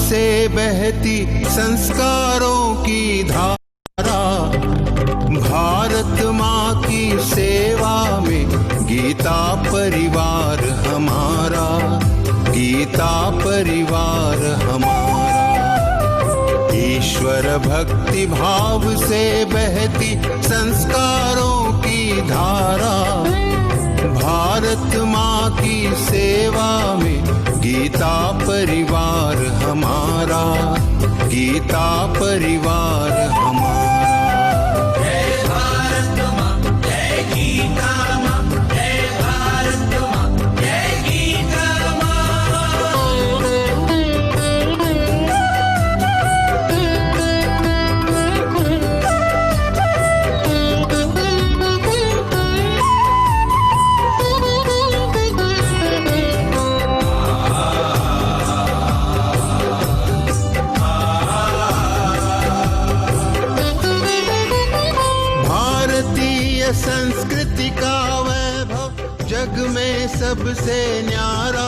से बहती संस्कारों की धारा, भारत माँ की सेवा में गीता परिवार हमारा, गीता परिवार हमारा। ईश्वर भक्ति भाव से बहती संस्कारों की धारा, भारत माँ की सेवा में गीता परिवार हमारा, गीता परिवार हमारा। जय भारत माँ, जय गीता माँ, जय भारत माँ, जय गीता माँ। संस्कृति का वैभव जग में सबसे न्यारा,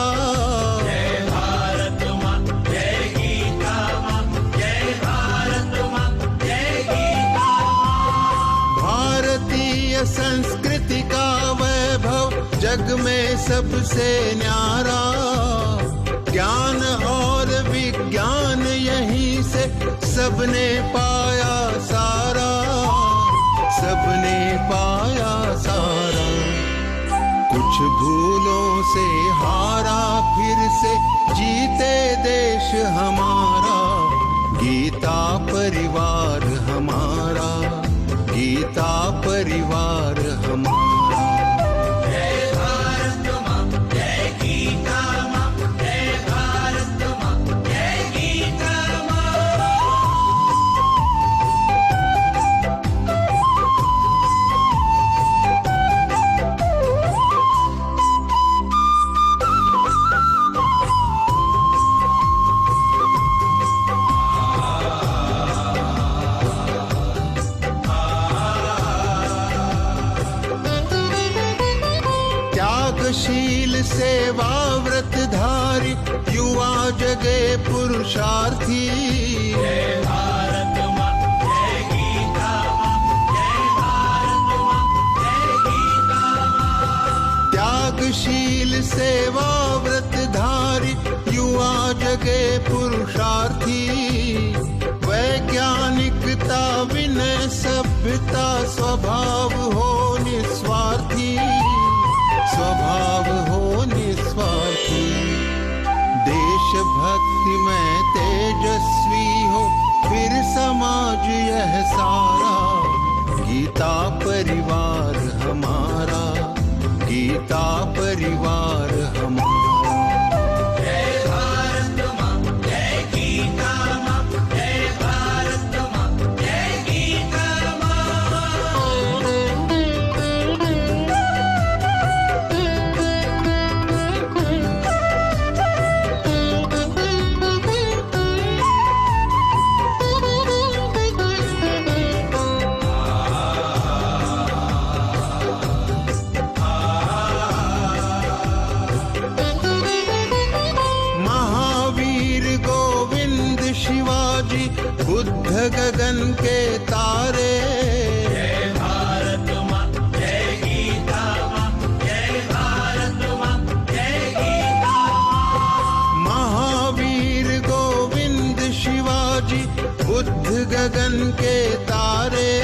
जय भारत माँ, जय गीता माँ, जय भारत माँ, जय गीता माँ। भारतीय संस्कृति का वैभव जग में सबसे न्यारा, ज्ञान और विज्ञान यहीं से सबने पाया सारा, सबने पाया सारा। कुछ भूलों से हारा फिर से जीते देश हमारा, गीता परिवार हमारा, गीता परिवार हमारा। जय भारत माँ, जय गीता माँ, जय भारत माँ, जय गीता माँ। त्यागशील सेवा व्रतधारी युवा जगे पुरुषार्थी, जय भारत माँ, जय गीता माँ, जय भारत माँ, जय गीता माँ। त्यागशील सेवा व्रतधारी युवा जगे पुरुषार्थी, वैज्ञानिकता विनय सभ्यता स्वभाव हो निस्वार्थी, स्वभाव हो निस्वार्थी। देशभक्ति में तेजस्वी हो फिर समाज यह सारा, गीता परिवार हमारा, गीता परिवार हमारा। जय भारत माँ, जय गीता माँ, जय भारत माँ, जय गीता माँ। शिवाजी बुद्ध गगन के तारे, जय भारत माँ, जय गीता माँ, जय भारत माँ, जय गीता माँ। महावीर गोविंद शिवाजी बुद्ध गगन के तारे,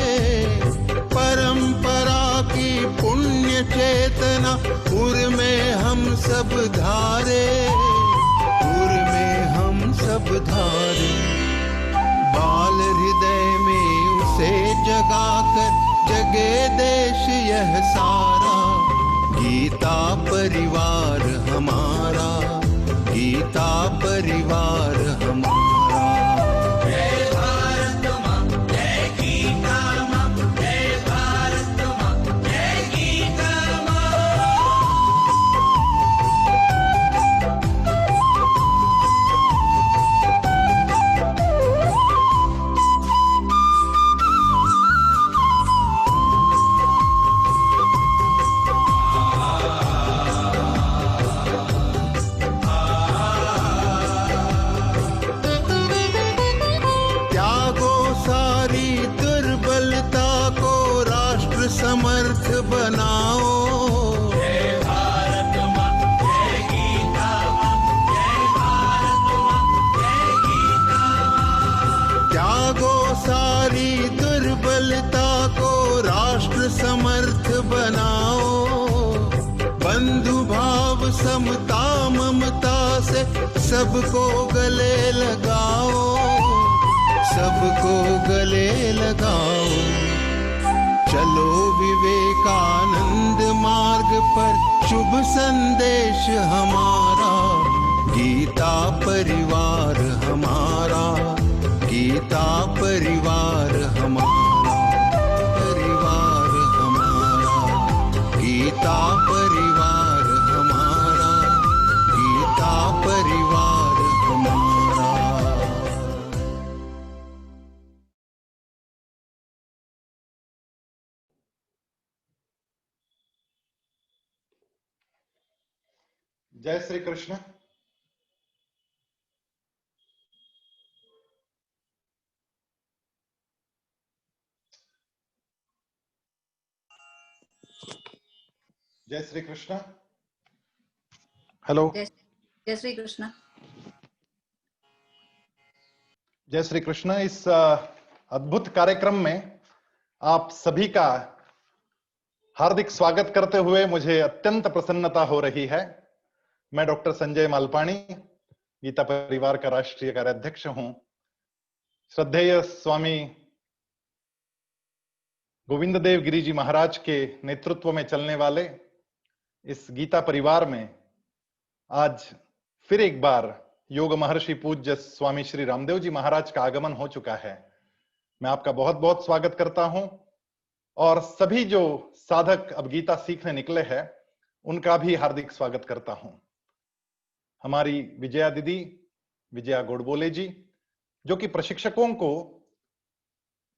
परंपरा की पुण्य चेतना उर में हम सब धारे, उर में हम सब धारे। बाल हृदय में उसे जगाकर जगे देश यह सारा, गीता परिवार हमारा, गीता परिवार हमारा। जय भारत माँ, जय गीता माँ, जय भारत माँ, जय गीता माँ। भाव समता ममता से सबको गले लगाओ, सबको गले लगाओ। चलो विवेकानंद मार्ग पर, शुभ संदेश हमारा, गीता परिवार हमारा, गीता परिवार हमारा, परिवार हमारा, गीता परिवार हमारा, गीता परिवार हमारा। जय श्री कृष्ण। जय श्री कृष्ण। हेलो। जय श्री कृष्ण। जय श्री कृष्ण। इस अद्भुत कार्यक्रम में आप सभी का हार्दिक स्वागत करते हुए मुझे अत्यंत प्रसन्नता हो रही है। मैं डॉक्टर संजय मालपाणी, गीता परिवार का राष्ट्रीय कार्याध्यक्ष हूं। श्रद्धेय स्वामी गोविंद देव गिरि जी महाराज के नेतृत्व में चलने वाले इस गीता परिवार में आज फिर एक बार योग महर्षि पूज्य स्वामी श्री रामदेव जी महाराज का आगमन हो चुका है। मैं आपका बहुत बहुत स्वागत करता हूं और सभी जो साधक अब गीता सीखने निकले हैं उनका भी हार्दिक स्वागत करता हूं। हमारी विजया दीदी, विजया गोडबोले जी, जो कि प्रशिक्षकों को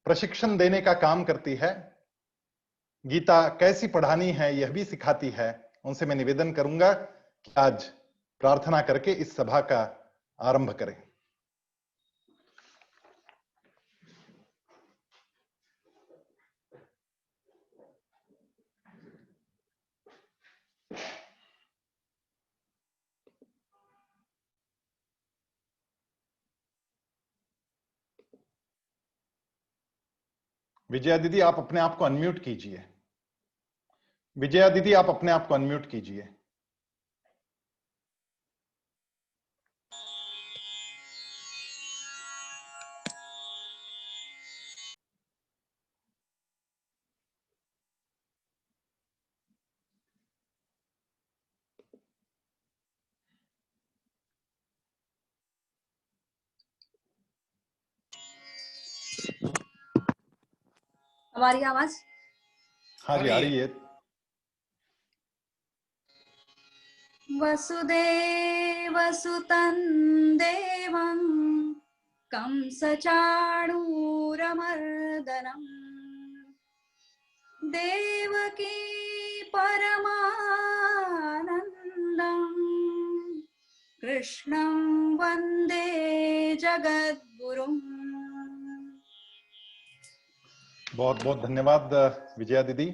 प्रशिक्षण देने का काम करती है, गीता कैसी पढ़ानी है यह भी सिखाती है, उनसे मैं निवेदन करूंगा कि आज प्रार्थना करके इस सभा का आरंभ करें। विजया दीदी, आप अपने आप को अनम्यूट कीजिए। विजया दीदी, आप अपने आप को अनम्यूट कीजिए। हमारी आवाज? हाँ जी, आ रही है। वसुदेव सुतं देवं कंसचाणूरमर्दनम् देवकी परमानन्दम् कृष्णं वन्दे जगद्गुरुम्। बहुत बहुत धन्यवाद विजया दीदी।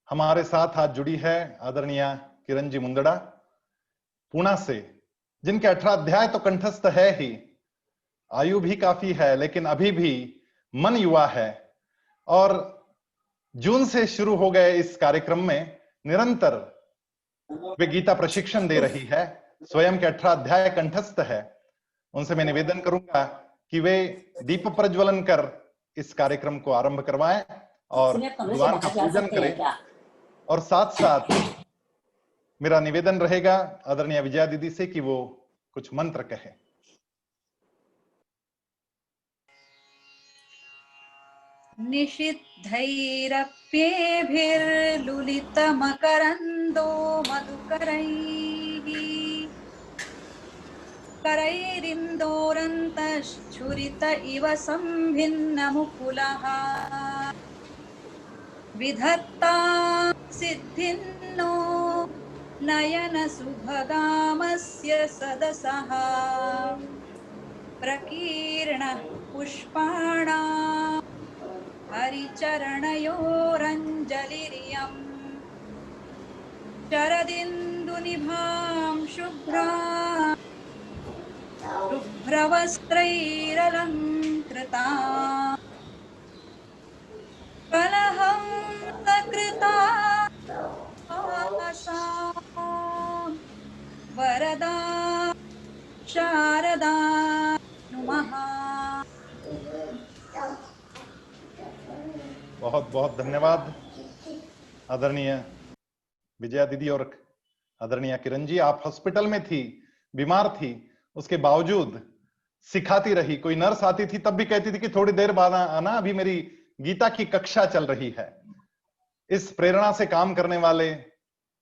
हमारे साथ आज जुड़ी है आदरणीय किरण जी मुंदड़ा पुणे से, जिनके 18 अध्याय तो कंठस्थ है ही, आयु भी काफी है, लेकिन अभी भी मन युवा है और जून से शुरू हो गए इस कार्यक्रम में निरंतर वे गीता प्रशिक्षण दे रही है। स्वयं के 18 अध्याय कंठस्थ है। उनसे मैं निवेदन करूंगा कि वे दीप प्रज्वलन कर इस कार्यक्रम को आरंभ करवाएं और भगवान का पूजन करें। और साथ साथ मेरा निवेदन रहेगा आदरणीय विजया दीदी से कि वो कुछ मंत्र कहे। निषिद्धैरप्येभिर्लुलितमकरन्दो मधुकरैः करैरिन्दोरन्तश्छुरित इव संभिन्नमुकुलः विधत्ता सिद्धिन्नो नयनसुभगामस्य सदसः प्रकीर्णः पुष्पाणाम् हरिचरणयोरञ्जलिरियम् शरदिन्दुनिभां शुभ्रवस्त्रैरलङ्कृता कलहं सकृता शारदा शारदा नुमः। बहुत बहुत धन्यवाद आदरणीय विजया दीदी और आदरणीय किरण जी। आप हॉस्पिटल में थी, बीमार थी, उसके बावजूद सिखाती रही। कोई नर्स आती थी तब भी कहती थी कि थोड़ी देर बाद आना, अभी मेरी गीता की कक्षा चल रही है। इस प्रेरणा से काम करने वाले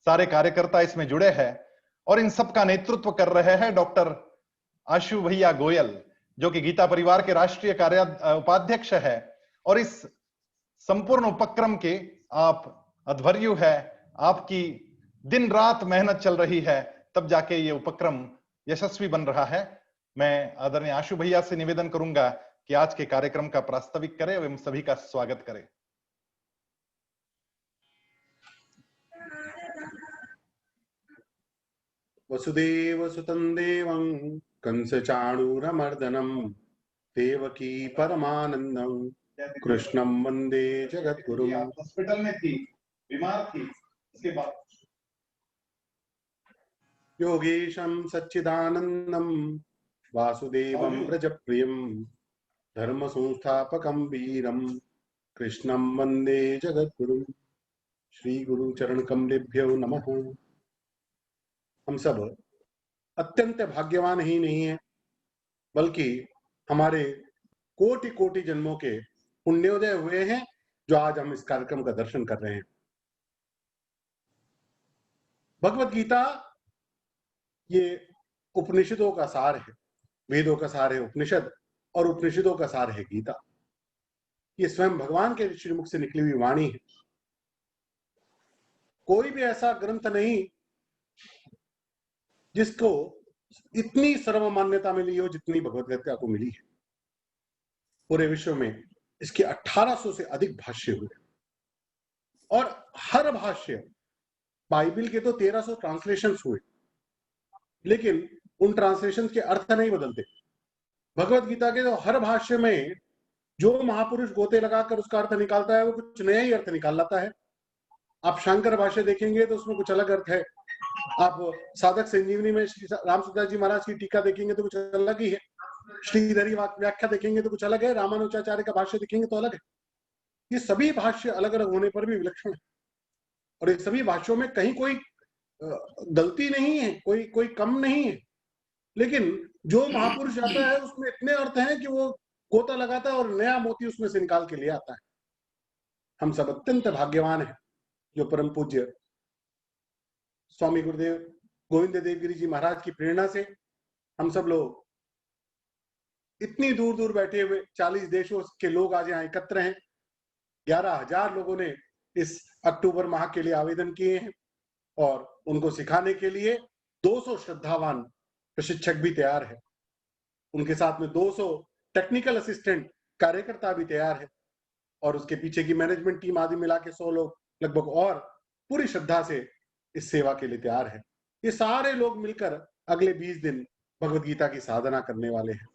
सारे कार्यकर्ता इसमें जुड़े हैं और इन सब का नेतृत्व कर रहे हैं डॉक्टर आशु भैया गोयल, जो कि गीता परिवार के राष्ट्रीय उपाध्यक्ष है। और इस संपूर्ण उपक्रम के आप अध्वर्यु है, आपकी दिन रात मेहनत चल रही है, तब जाके ये उपक्रम यशस्वी बन रहा है। मैं आदरणीय आशु भैया से निवेदन करूंगा कि आज के कार्यक्रम का प्रास्ताविक करें एवं सभी का स्वागत करें। वसुदेव सुतं देवं कंसचाणूरमर्दनं देवकी परमानंदं कृष्णं वंदे जगद्गुरुं। हॉस्पिटल में थी, बीमार थी, उसके बाद योगेशं सच्चिदानंदं वासुदेवं व्रजप्रियं धर्म संस्थापकं वीरं कृष्णं वंदे जगद्गुरुं। श्री गुरु चरण कमलेभ्यो नमः। हम सब अत्यंत भाग्यवान ही नहीं है, बल्कि हमारे कोटि कोटि जन्मों के पुण्योदय हुए हैं जो आज हम इस कार्यक्रम का दर्शन कर रहे हैं। भगवत गीता ये उपनिषदों का सार है, वेदों का सार है उपनिषद और उपनिषदों का सार है गीता। ये स्वयं भगवान के श्रीमुख से निकली हुई वाणी है। कोई भी ऐसा ग्रंथ नहीं जिसको इतनी सर्व मान्यता मिली हो जितनी भगवत गीता को मिली है। पूरे विश्व में इसके 1800 से अधिक भाष्य हुए और हर भाष्य, बाइबल के तो 1300 ट्रांसलेशंस हुए, लेकिन उन ट्रांसलेशन के अर्थ नहीं बदलते। भगवत गीता के तो हर भाष्य में जो महापुरुष गोते लगाकर उसका अर्थ निकालता है वो कुछ नया ही अर्थ निकाल लाता है। आप शंकर भाष्य देखेंगे तो उसमें कुछ अलग अर्थ है। आप साधक संजीवनी में श्री रामसुदास जी महाराज की टीका देखेंगे तो कुछ अलग ही है। श्रीधरी व्याख्या देखेंगे तो कुछ अलग है। रामानुजाचार्य का भाष्य देखेंगे तो अलग है। ये सभी भाष्य अलग अलग होने पर भी विलक्षण है और ये सभी भाष्यों में कहीं कोई गलती नहीं है, कोई कम नहीं है। लेकिन जो महापुरुष आता है उसमें इतने अर्थ हैं कि वो गोता लगाता है और नया मोती उसमें से निकाल के ले आता है। हम सब अत्यंत भाग्यवान हैं जो परम पूज्य स्वामी गुरुदेव गोविंद देव गिरी जी महाराज की प्रेरणा से हम सब लोग इतनी दूर दूर बैठे हुए 40 देशों के लोग आज यहाँ एकत्र हैं। 11,000 लोगों ने इस अक्टूबर माह के लिए आवेदन किए हैं और उनको सिखाने के लिए 200 श्रद्धावान प्रशिक्षक भी तैयार है। उनके साथ में 200 टेक्निकल असिस्टेंट कार्यकर्ता भी तैयार है और उसके पीछे की मैनेजमेंट टीम आदि मिला के 100 लोग लगभग और पूरी श्रद्धा से इस सेवा के लिए तैयार है। ये सारे लोग मिलकर अगले 20 दिन भगवत गीता की साधना करने वाले हैं।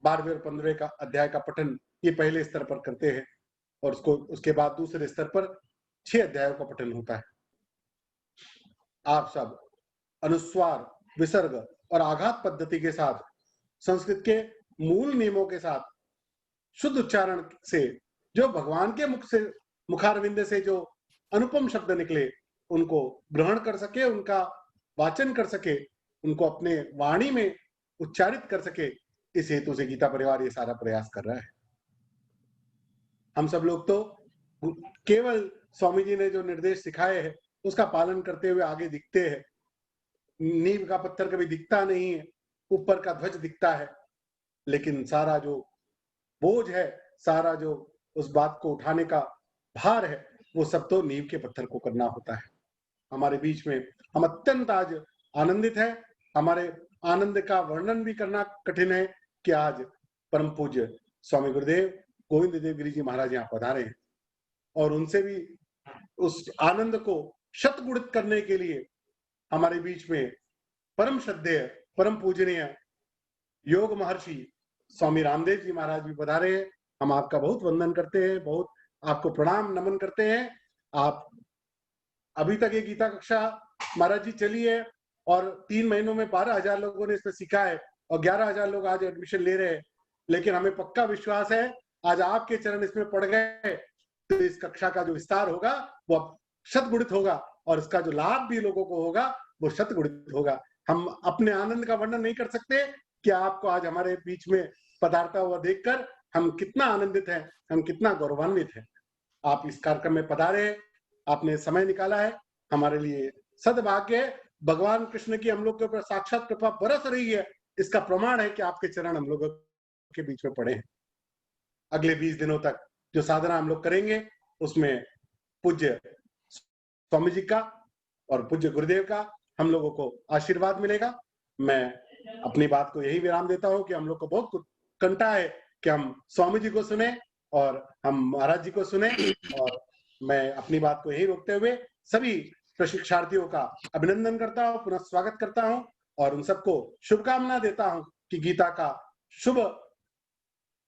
12वें और 15वें का अध्याय का पठन ये पहले स्तर पर करते हैं और उसके बाद दूसरे स्तर पर 6 अध्यायों का पठन होता है। आप सब अनुस्वार, विसर्ग और आघात पद्धति के साथ संस्कृत के मूल नियमों के साथ शुद्ध उच्चारण से जो भगवान के मुख से मुखारविंद से जो अनुपम शब्द निकले उनको ग्रहण कर सके, उनका वाचन कर सके, उनको अपने वाणी में उच्चारित कर सके, इस हेतु से गीता परिवार ये सारा प्रयास कर रहा है। हम सब लोग तो केवल स्वामी जी ने जो निर्देश सिखाए हैं उसका पालन करते हुए आगे दिखते हैं। नींव का पत्थर कभी दिखता नहीं है, ऊपर का ध्वज दिखता है, लेकिन सारा जो बोझ है, सारा जो उस बात को उठाने का भार है, वो सब तो नींव के पत्थर को करना होता है। हमारे बीच में हम अत्यंत आज आनंदित हैं। हमारे आनंद का वर्णन भी करना कठिन है कि आज परम पूज्य स्वामी गुरुदेव गोविंद देव गिरी जी महाराज यहाँ पधारे हैं और उनसे भी उस आनंद को शतगुणित करने के लिए हमारे बीच में परम श्रद्धेय, परम पूजनीय योग महर्षि स्वामी रामदेव जी महाराज भी पधारे हैं। हम आपका बहुत वंदन करते हैं, बहुत आपको प्रणाम नमन करते हैं। आप अभी तक ये गीता कक्षा महाराज जी चली है और 3 महीनों में 12,000 लोगों ने इसमें सीखा है और 11,000 लोग आज एडमिशन ले रहे हैं। लेकिन हमें पक्का विश्वास है आज आपके चरण इसमें पड़ गए तो इस कक्षा का जो विस्तार होगा वो अब शतगुणित होगा और इसका जो लाभ भी लोगों को होगा वो शतगुणित होगा। हम अपने आनंद का वर्णन नहीं कर सकते कि आपको आज हमारे बीच में पधारता हुआ देखकर हम कितना आनंदित हैं, हम कितना गौरवान्वित हैं। आप इस कार्यक्रम में पधारे, आपने समय निकाला है, हमारे लिए सद्भाग्य है। भगवान कृष्ण की हम लोग के ऊपर साक्षात कृपा बरस रही है, इसका प्रमाण है कि आपके चरण हम लोगों के बीच में पड़े हैं। अगले 20 दिनों तक जो साधना हम लोग करेंगे उसमें पूज्य स्वामी जी का और पूज्य गुरुदेव का हम लोगों को आशीर्वाद मिलेगा। मैं अपनी बात को यही विराम देता हूं कि हम लोग को बहुत कंटा है कि हम स्वामी जी को सुने और हम महाराज जी को सुने, और मैं अपनी बात को यही रोकते हुए सभी प्रशिक्षार्थियों का अभिनंदन करता हूं, पुनः स्वागत करता हूं और उन सबको शुभकामना देता हूं कि गीता का शुभ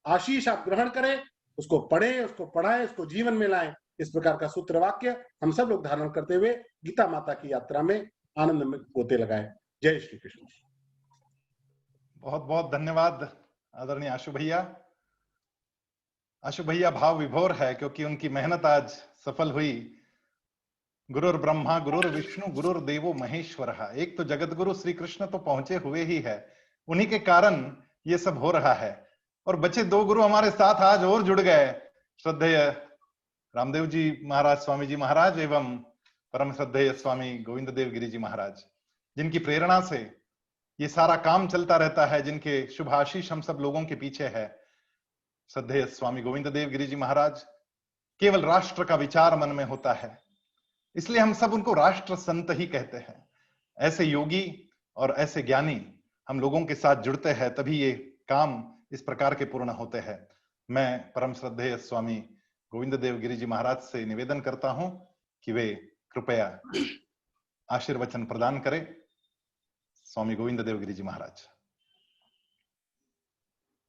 आशीष आप ग्रहण करें, उसको पढ़ें, उसको पढ़ाएं, उसको जीवन में लाएं। इस प्रकार का सूत्र वाक्य हम सब लोग धारण करते हुए गीता माता की यात्रा में आनंद में गोते लगाएं। जय श्री कृष्ण। बहुत बहुत धन्यवाद आदरणीय आशु भैया। आशु भैया भाव विभोर है क्योंकि उनकी मेहनत आज सफल हुई। गुरुर ब्रह्मा गुरुर विष्णु गुरुर देवो महेश्वरः। एक तो जगत गुरु श्री कृष्ण तो पहुंचे हुए ही है, उन्हीं के कारण ये सब हो रहा है। और बचे 2 गुरु हमारे साथ आज और जुड़ गए, श्रद्धेय रामदेव जी महाराज स्वामी जी महाराज एवं परम श्रद्धेय स्वामी गोविंद देव गिरी जी महाराज, जिनकी प्रेरणा से ये सारा काम चलता रहता है, जिनके शुभ आशीष हम सब लोगों के पीछे है। श्रद्धेय स्वामी गोविंद देव गिरी जी महाराज केवल राष्ट्र का विचार मन में होता है, इसलिए हम सब उनको राष्ट्र संत ही कहते हैं। ऐसे योगी और ऐसे ज्ञानी हम लोगों के साथ जुड़ते हैं तभी ये काम इस प्रकार के पूर्ण होते हैं। मैं परम श्रद्धेय स्वामी गोविंद देव गिरी जी महाराज से निवेदन करता हूं कि वे कृपया आशीर्वचन प्रदान करें। स्वामी गोविंद देव गिरी जी महाराज।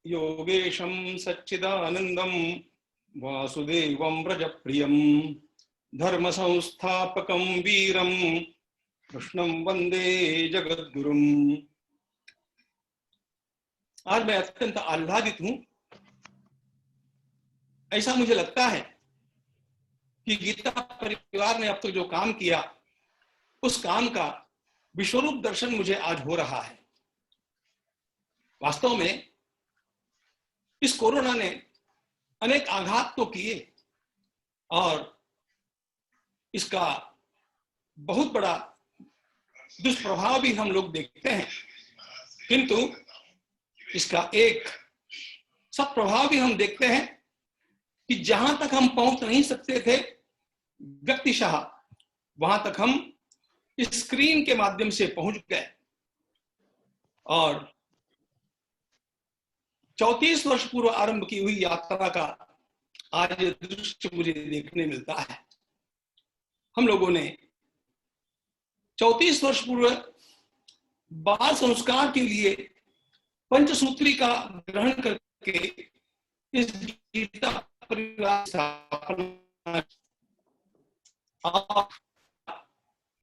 योगेशं सच्चिदानंदं वासुदेवं व्रजप्रियं धर्म संस्थापकं वीरं कृष्णं वंदे जगद्गुरुम्। आज मैं अत्यंत आह्लादित हूं। ऐसा मुझे लगता है कि गीता परिवार ने अब तक जो काम किया उस काम का विश्वरूप दर्शन मुझे आज हो रहा है। वास्तव में इस कोरोना ने अनेक आघात तो किए और इसका बहुत बड़ा दुष्प्रभाव भी हम लोग देखते हैं, किंतु इसका एक सत्प्रभाव भी हम देखते हैं कि जहां तक हम पहुंच नहीं सकते थे व्यक्तिशः, वहां तक हम इस स्क्रीन के माध्यम से पहुंच गए। और 34 वर्ष पूर्व आरंभ की हुई यात्रा का आज दृश्य मुझे देखने मिलता है। हम लोगों ने 34 वर्ष पूर्व बाल संस्कार के लिए पंचसूत्री का ग्रहण करके इस गीता परिवार स्थापना,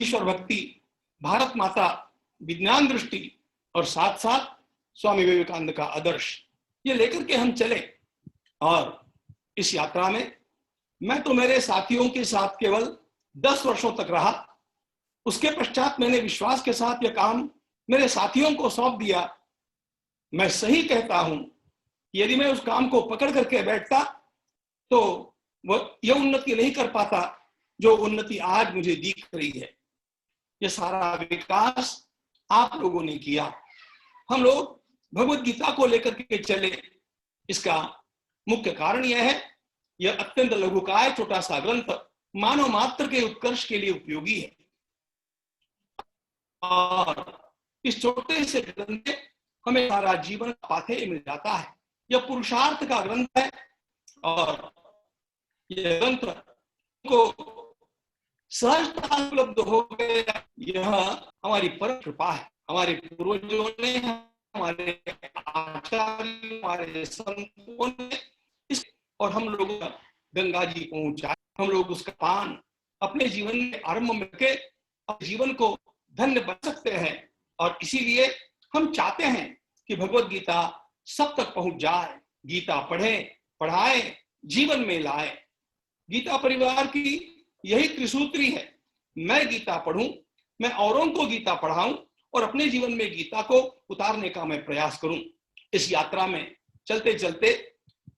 ईश्वर भक्ति, भारत माता, विज्ञान दृष्टि और साथ साथ स्वामी विवेकानंद का आदर्श ये लेकर के हम चले। और इस यात्रा में मैं तो मेरे साथियों के साथ केवल 10 वर्षों तक रहा। उसके पश्चात मैंने विश्वास के साथ यह काम मेरे साथियों को सौंप दिया। मैं सही कहता हूं, यदि मैं उस काम को पकड़ करके बैठता तो वह यह उन्नति नहीं कर पाता जो उन्नति आज मुझे दिख रही है। यह सारा विकास आप लोगों ने किया। हम लोग भगवत गीता को लेकर के चले। इसका मुख्य कारण यह है, यह अत्यंत लघुकाय छोटा सा ग्रंथ मानव मात्र के उत्कर्ष के लिए उपयोगी है। और इस छोटे से ग्रंथ से हमें सारा जीवन पाथेय मिल जाता है। यह पुरुषार्थ का ग्रंथ है और यह ग्रंथ को सहजता उपलब्ध हो गया। यह हमारी परम कृपा है। हमारे पूर्वजों ने, हमारे आचार्य, हमारे संतों ने इस, और हम लोग गंगा जी पहुंचा। हम लोग उसका पान अपने जीवन में आरंभ में के जीवन को धन्य बन सकते हैं। और इसीलिए हम चाहते हैं कि भगवत गीता सब तक पहुंच जाए, गीता पढ़े, पढ़ाए, जीवन में लाए। गीता परिवार की यही त्रिसूत्री है, मैं गीता पढ़ूं, मैं औरों को गीता पढ़ाऊं और अपने जीवन में गीता को उतारने का मैं प्रयास करूं। इस यात्रा में चलते चलते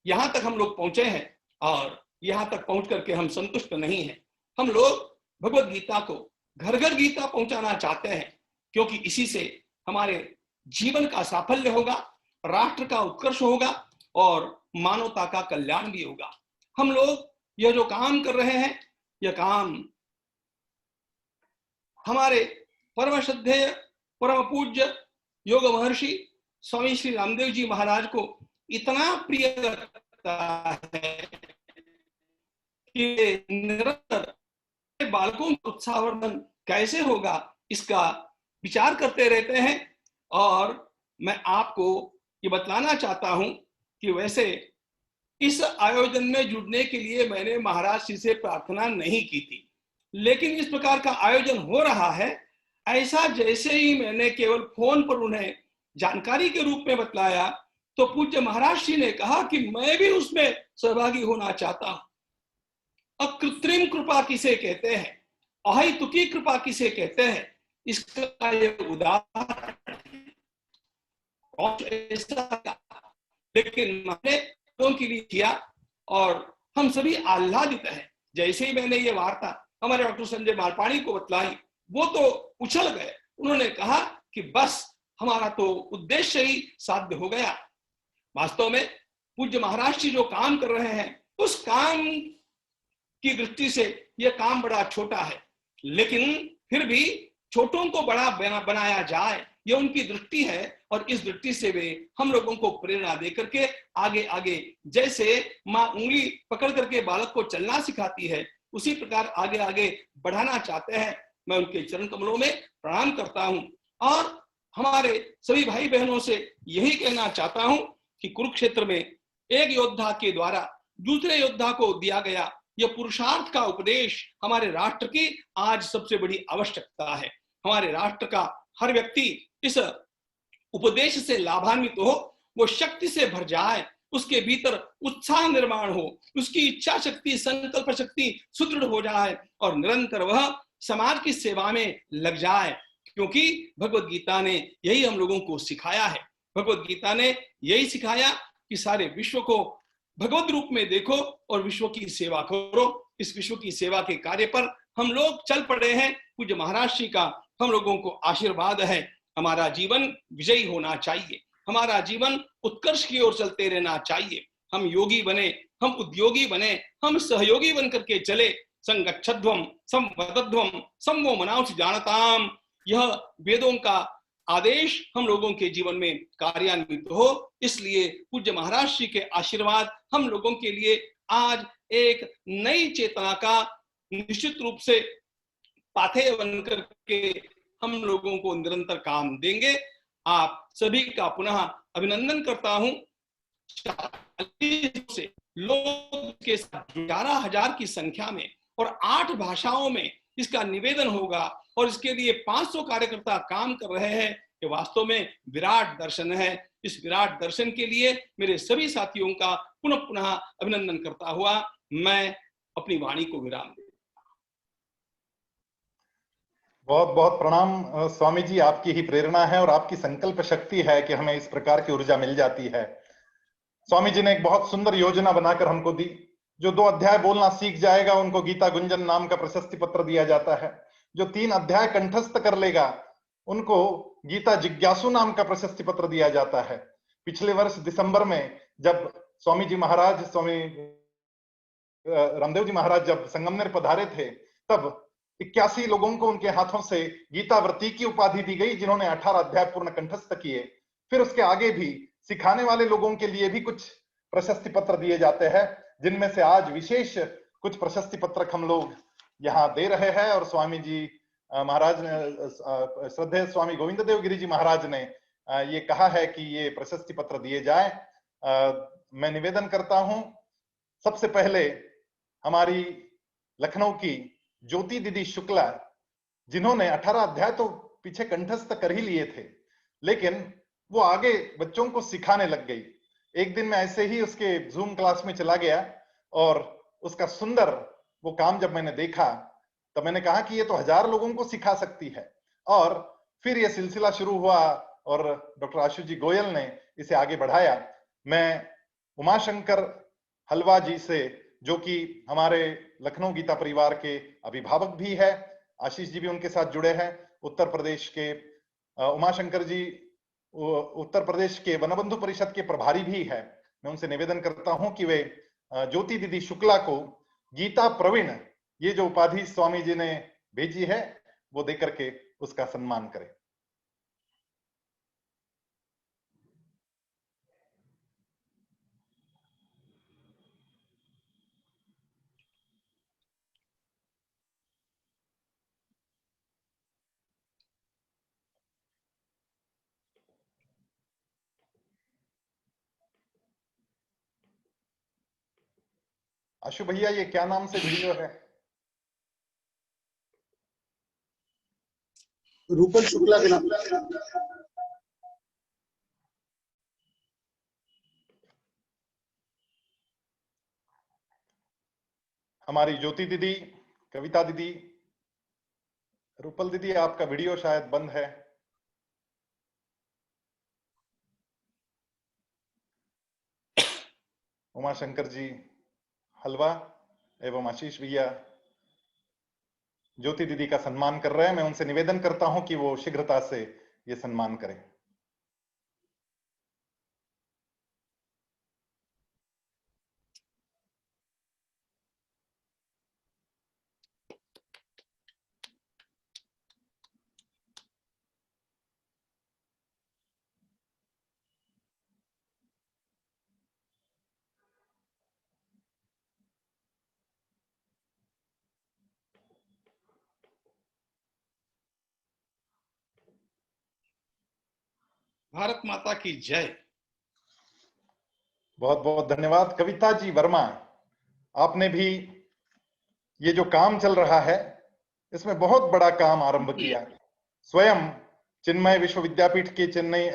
यहां तक हम लोग पहुंचे हैं और यहां तक पहुंच करके हम संतुष्ट नहीं हैं। हम लोग भगवत गीता को घर घर गीता पहुंचाना चाहते हैं, क्योंकि इसी से हमारे जीवन का साफल्य होगा, राष्ट्र का उत्कर्ष होगा और मानवता का कल्याण भी होगा। हम लोग यह जो काम कर रहे हैं, यह काम हमारे परम श्रद्धेय परम पूज्य योग महर्षि स्वामी श्री रामदेव जी महाराज को इतना प्रिय लगता है कि निरंतर बालकों का उत्साहवर्धन कैसे होगा इसका विचार करते रहते हैं। और मैं आपको ये बतलाना चाहता हूं कि वैसे इस आयोजन में जुड़ने के लिए मैंने महाराज जी से प्रार्थना नहीं की थी, लेकिन इस प्रकार का आयोजन हो रहा है ऐसा जैसे ही मैंने केवल फोन पर उन्हें जानकारी के रूप में बतलाया, तो पूज्य महाराज जी ने कहा कि मैं भी उसमें सहभागी होना चाहता हूं। अकृत्रिम कृपा किसे कहते हैं, अहेतुकी कृपा किसे कहते हैं, इसका ये उदाहरण है। लेकिन मैंने लोगों के लिए किया और हम सभी आह्लादित हैं। जैसे ही मैंने ये वार्ता हमारे डॉक्टर संजय मारपाणी को बतलाई, वो तो उछल गए। उन्होंने कहा कि बस हमारा तो उद्देश्य ही साध्य हो गया। वास्तव में पूज्य महाराज जी जो काम कर रहे हैं, उस काम की दृष्टि से यह काम बड़ा छोटा है, लेकिन फिर भी छोटों को बड़ा बनाया जाए, यह उनकी दृष्टि है। और इस दृष्टि से वे हम लोगों को प्रेरणा दे करके आगे आगे, जैसे माँ उंगली पकड़ करके बालक को चलना सिखाती है, उसी प्रकार आगे आगे बढ़ाना चाहते हैं। मैं उनके चरण कमलों में प्रणाम करता हूं और हमारे सभी भाई बहनों से यही कहना चाहता हूं कि कुरुक्षेत्र में एक योद्धा के द्वारा दूसरे योद्धा को दिया गया यह पुरुषार्थ का उपदेश हमारे राष्ट्र की आज सबसे बड़ी आवश्यकता है। हमारे राष्ट्र का हर व्यक्ति इस उपदेश से लाभान्वित हो, वो शक्ति से भर जाए, उसके भीतर उत्साह निर्माण हो, उसकी इच्छा शक्ति, संकल्प शक्ति सुदृढ़ हो जाए और निरंतर वह समाज की सेवा में लग जाए। क्योंकि भगवत गीता ने यही हम लोगों को सिखाया है। भगवत गीता ने यही सिखाया कि सारे विश्व को भगवत रूप में देखो और विश्व की सेवा करो। इस विश्व की सेवा के कार्य पर हम लोग चल पड़े हैं। पूज्य महाराज जी का हम लोगों को आशीर्वाद है। हमारा जीवन विजयी होना चाहिए, हमारा जीवन उत्कर्ष की ओर चलते रहना चाहिए। हम योगी बने, हम उद्योगी बने, हम सहयोगी बन करके चले। संगच्छध्वम संवदध्वम समो मनांसि जानताम, यह वेदों का आदेश हम लोगों के जीवन में कार्यान्वित हो। इसलिए पूज्य महाराज जी के आशीर्वाद हम लोगों के लिए आज एक नई चेतना का निश्चित रूप से पाथेय बनकर के हम लोगों को निरंतर काम देंगे। आप सभी का पुनः अभिनंदन करता हूं। 40 से लोग के 11,000 की संख्या में और 8 भाषाओं में इसका निवेदन होगा और इसके लिए 500 कार्यकर्ता काम कर रहे हैं। ये वास्तव में विराट दर्शन है। इस विराट दर्शन के लिए मेरे सभी साथियों का पुनः पुनः अभिनंदन करता हुआ मैं अपनी वाणी को विराम देता हूं। बहुत बहुत प्रणाम स्वामी जी, आपकी ही प्रेरणा है और आपकी संकल्प शक्ति है कि हमें इस प्रकार की ऊर्जा मिल जाती है। स्वामी जी ने एक बहुत सुंदर योजना बनाकर हमको दी। जो 2 अध्याय बोलना सीख जाएगा उनको गीता गुंजन नाम का प्रशस्ति पत्र दिया जाता है। जो 3 अध्याय कंठस्थ कर लेगा उनको गीता जिज्ञासु नाम का प्रशस्ति पत्र दिया जाता है। पिछले वर्ष दिसंबर में जब स्वामी जी महाराज, स्वामी रामदेव जी महाराज जब संगमनेर पधारे थे, तब 81 लोगों को उनके हाथों से गीतावर्ती की उपाधि दी गई, जिन्होंने 18 अध्याय पूर्ण कंठस्थ किए। फिर उसके आगे भी सिखाने वाले लोगों के लिए भी कुछ प्रशस्ति पत्र दिए जाते हैं, जिनमें से आज विशेष कुछ प्रशस्ति पत्रक हम लोग यहाँ दे रहे हैं। और स्वामी जी महाराज ने, श्रद्धेय स्वामी गोविंद देव गिरी जी महाराज ने ये कहा है कि ये प्रशस्ति पत्र दिए जाए। मैं निवेदन करता हूं, सबसे पहले हमारी लखनऊ की ज्योति दीदी शुक्ला, जिन्होंने 18 अध्याय तो पीछे कंठस्थ कर ही लिए थे, लेकिन वो आगे बच्चों को सिखाने लग गई। एक दिन मैं ऐसे ही उसके जूम क्लास में चला गया और उसका सुंदर वो काम जब मैंने देखा तो मैंने कहा कि ये तो 1000 लोगों को सिखा सकती है। और फिर ये सिलसिला शुरू हुआ और डॉक्टर आशु जी गोयल ने इसे आगे बढ़ाया। मैं उमाशंकर हलवा जी से, जो कि हमारे लखनऊ गीता परिवार के अभिभावक भी है, आशीष जी भी उनके साथ जुड़े हैं, उत्तर प्रदेश के उमाशंकर जी उत्तर प्रदेश के वनबंधु परिषद के प्रभारी भी है। मैं उनसे निवेदन करता हूं कि वे ज्योति दीदी शुक्ला को गीता प्रवीण, ये जो उपाधि स्वामी जी ने भेजी है, वो देकर के उसका सम्मान करें। आशु भैया, ये क्या नाम से वीडियो है? रूपल शुक्ला के नाम। हमारी ज्योति दीदी, कविता दीदी, रूपल दीदी, आपका वीडियो शायद बंद है। उमाशंकर जी हलवा एवं आशीष भैया ज्योति दीदी का सम्मान कर रहे हैं। मैं उनसे निवेदन करता हूं कि वो शीघ्रता से ये सम्मान करें। भारत माता की जय। बहुत बहुत धन्यवाद। कविता जी वर्मा, आपने भी ये जो काम चल रहा है, इसमें बहुत बड़ा काम आरंभ किया। स्वयं चिन्मय विश्व विद्यापीठ के चेन्नई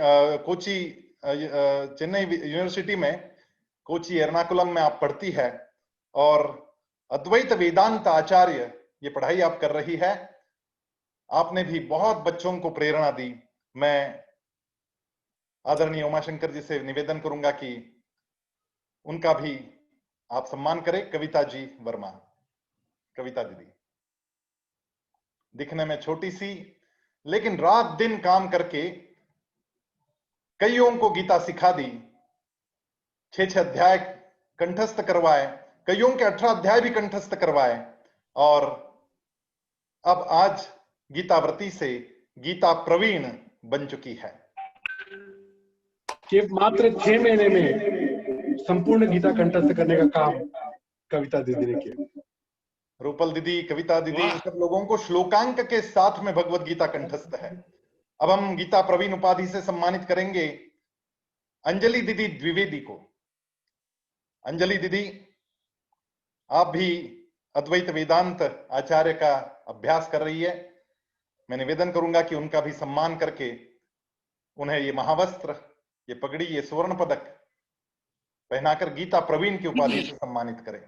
कोची चेन्नई यूनिवर्सिटी में, कोची एर्नाकुलम में आप पढ़ती है और अद्वैत वेदांत आचार्य ये पढ़ाई आप कर रही है। आपने भी बहुत बच्चों को प्रेरणा दी। मैं आदरणीय उमाशंकर जी से निवेदन करूंगा कि उनका भी आप सम्मान करें। कविता जी वर्मा, कविता दीदी दिखने में छोटी सी, लेकिन रात दिन काम करके कईयों को गीता सिखा दी। 6 अध्याय कंठस्थ करवाए, कईयों के 18 अध्याय भी कंठस्थ करवाए और अब आज गीताव्रती से गीता प्रवीण बन चुकी है। कि मात्र 6 महीने में संपूर्ण गीता कंठस्थ करने का काम कविता दीदी ने किया। रूपल दीदी, कविता दीदी, सब लोगों को श्लोकांक के साथ में भगवत गीता कंठस्थ है। अब हम गीता प्रवीण उपाधि से सम्मानित करेंगे अंजलि दीदी द्विवेदी को। अंजलि दीदी, आप भी अद्वैत वेदांत आचार्य का अभ्यास कर रही है। मैं निवेदन करूंगा कि उनका भी सम्मान करके उन्हें ये महावस्त्र, ये पगड़ी, ये स्वर्ण पदक पहनाकर गीता प्रवीण की उपाधि से सम्मानित करें।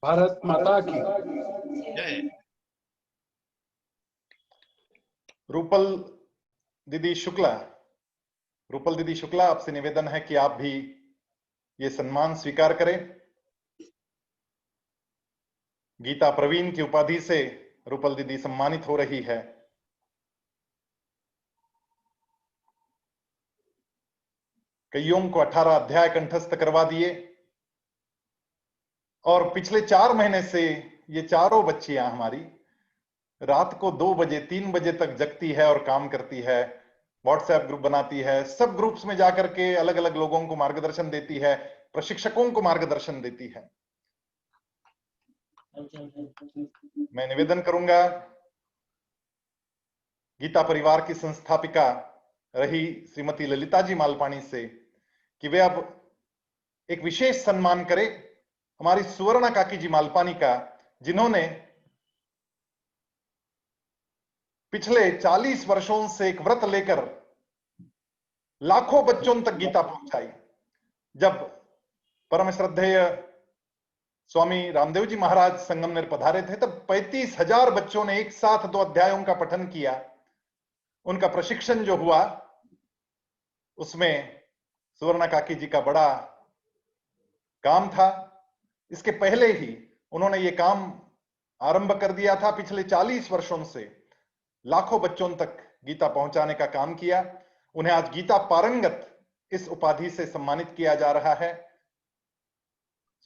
भारत माता की जय। रूपल दीदी शुक्ला, रूपल दीदी शुक्ला, आपसे निवेदन है कि आप भी ये सम्मान स्वीकार करें। गीता प्रवीण की उपाधि से रूपल दीदी सम्मानित हो रही है। कईयों को 18 अध्याय कंठस्थ करवा दिए और पिछले 4 महीने से ये चारों बच्चियां हमारी रात को 2 बजे 3 बजे तक जगती है और काम करती है। व्हाट्सएप ग्रुप बनाती है, सब ग्रुप्स में जाकर के अलग अलग लोगों को मार्गदर्शन देती है, प्रशिक्षकों को मार्गदर्शन देती है। मैं निवेदन करूंगा गीता परिवार की संस्थापिका रही श्रीमती ललिता जी मालपाणी से कि वे अब एक विशेष सम्मान करें हमारी सुवर्णा काकी जी मालपानी का, जिन्होंने पिछले 40 वर्षों से एक व्रत लेकर लाखों बच्चों तक गीता पहुंचाई। जब परम श्रद्धेय स्वामी रामदेव जी महाराज संगमनेर पधारे थे तब 35,000 बच्चों ने एक साथ 2 अध्यायों का पठन किया। उनका प्रशिक्षण जो हुआ उसमें सुवर्णा काकी जी का बड़ा काम था। इसके पहले ही उन्होंने ये काम आरंभ कर दिया था। पिछले 40 वर्षों से लाखों बच्चों तक गीता पहुंचाने का काम किया। उन्हें आज गीता पारंगत इस उपाधि से सम्मानित किया जा रहा है।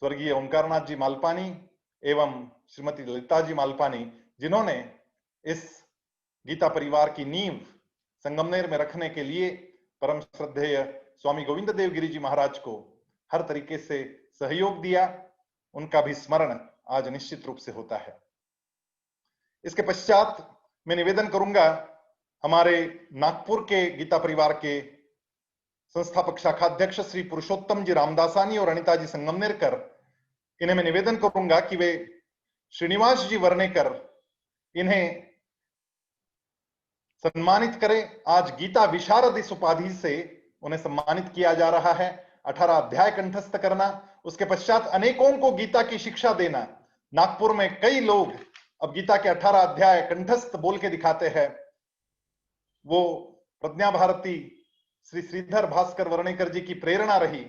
स्वर्गीय ओंकारनाथ जी मालपानी एवं श्रीमती ललिता जी मालपानी, जिन्होंने इस गीता परिवार की नींव संगमनेर में रखने के लिए परम श्रद्धेय स्वामी गोविंद देव गिरी जी महाराज को हर तरीके से सहयोग दिया, उनका भी स्मरण आज निश्चित रूप से होता है। इसके पश्चात मैं निवेदन करूंगा हमारे नागपुर के गीता परिवार के संस्थापक शाखाध्यक्ष श्री पुरुषोत्तम जी रामदासानी और अनिता जी संगमनेरकर, इन्हें मैं निवेदन करूंगा कि वे श्रीनिवास जी वर्णेकर इन्हें सम्मानित करें। आज गीता विशारद इस उपाधि से उन्हें सम्मानित किया जा रहा है। 18 अध्याय कंठस्थ करना, उसके पश्चात अनेकों को गीता की शिक्षा देना। नागपुर में कई लोग अब गीता के 18 अध्याय कंठस्थ बोल के दिखाते हैं। वो प्रज्ञा भारती श्री श्रीधर भास्कर वर्णेकर जी की प्रेरणा रही।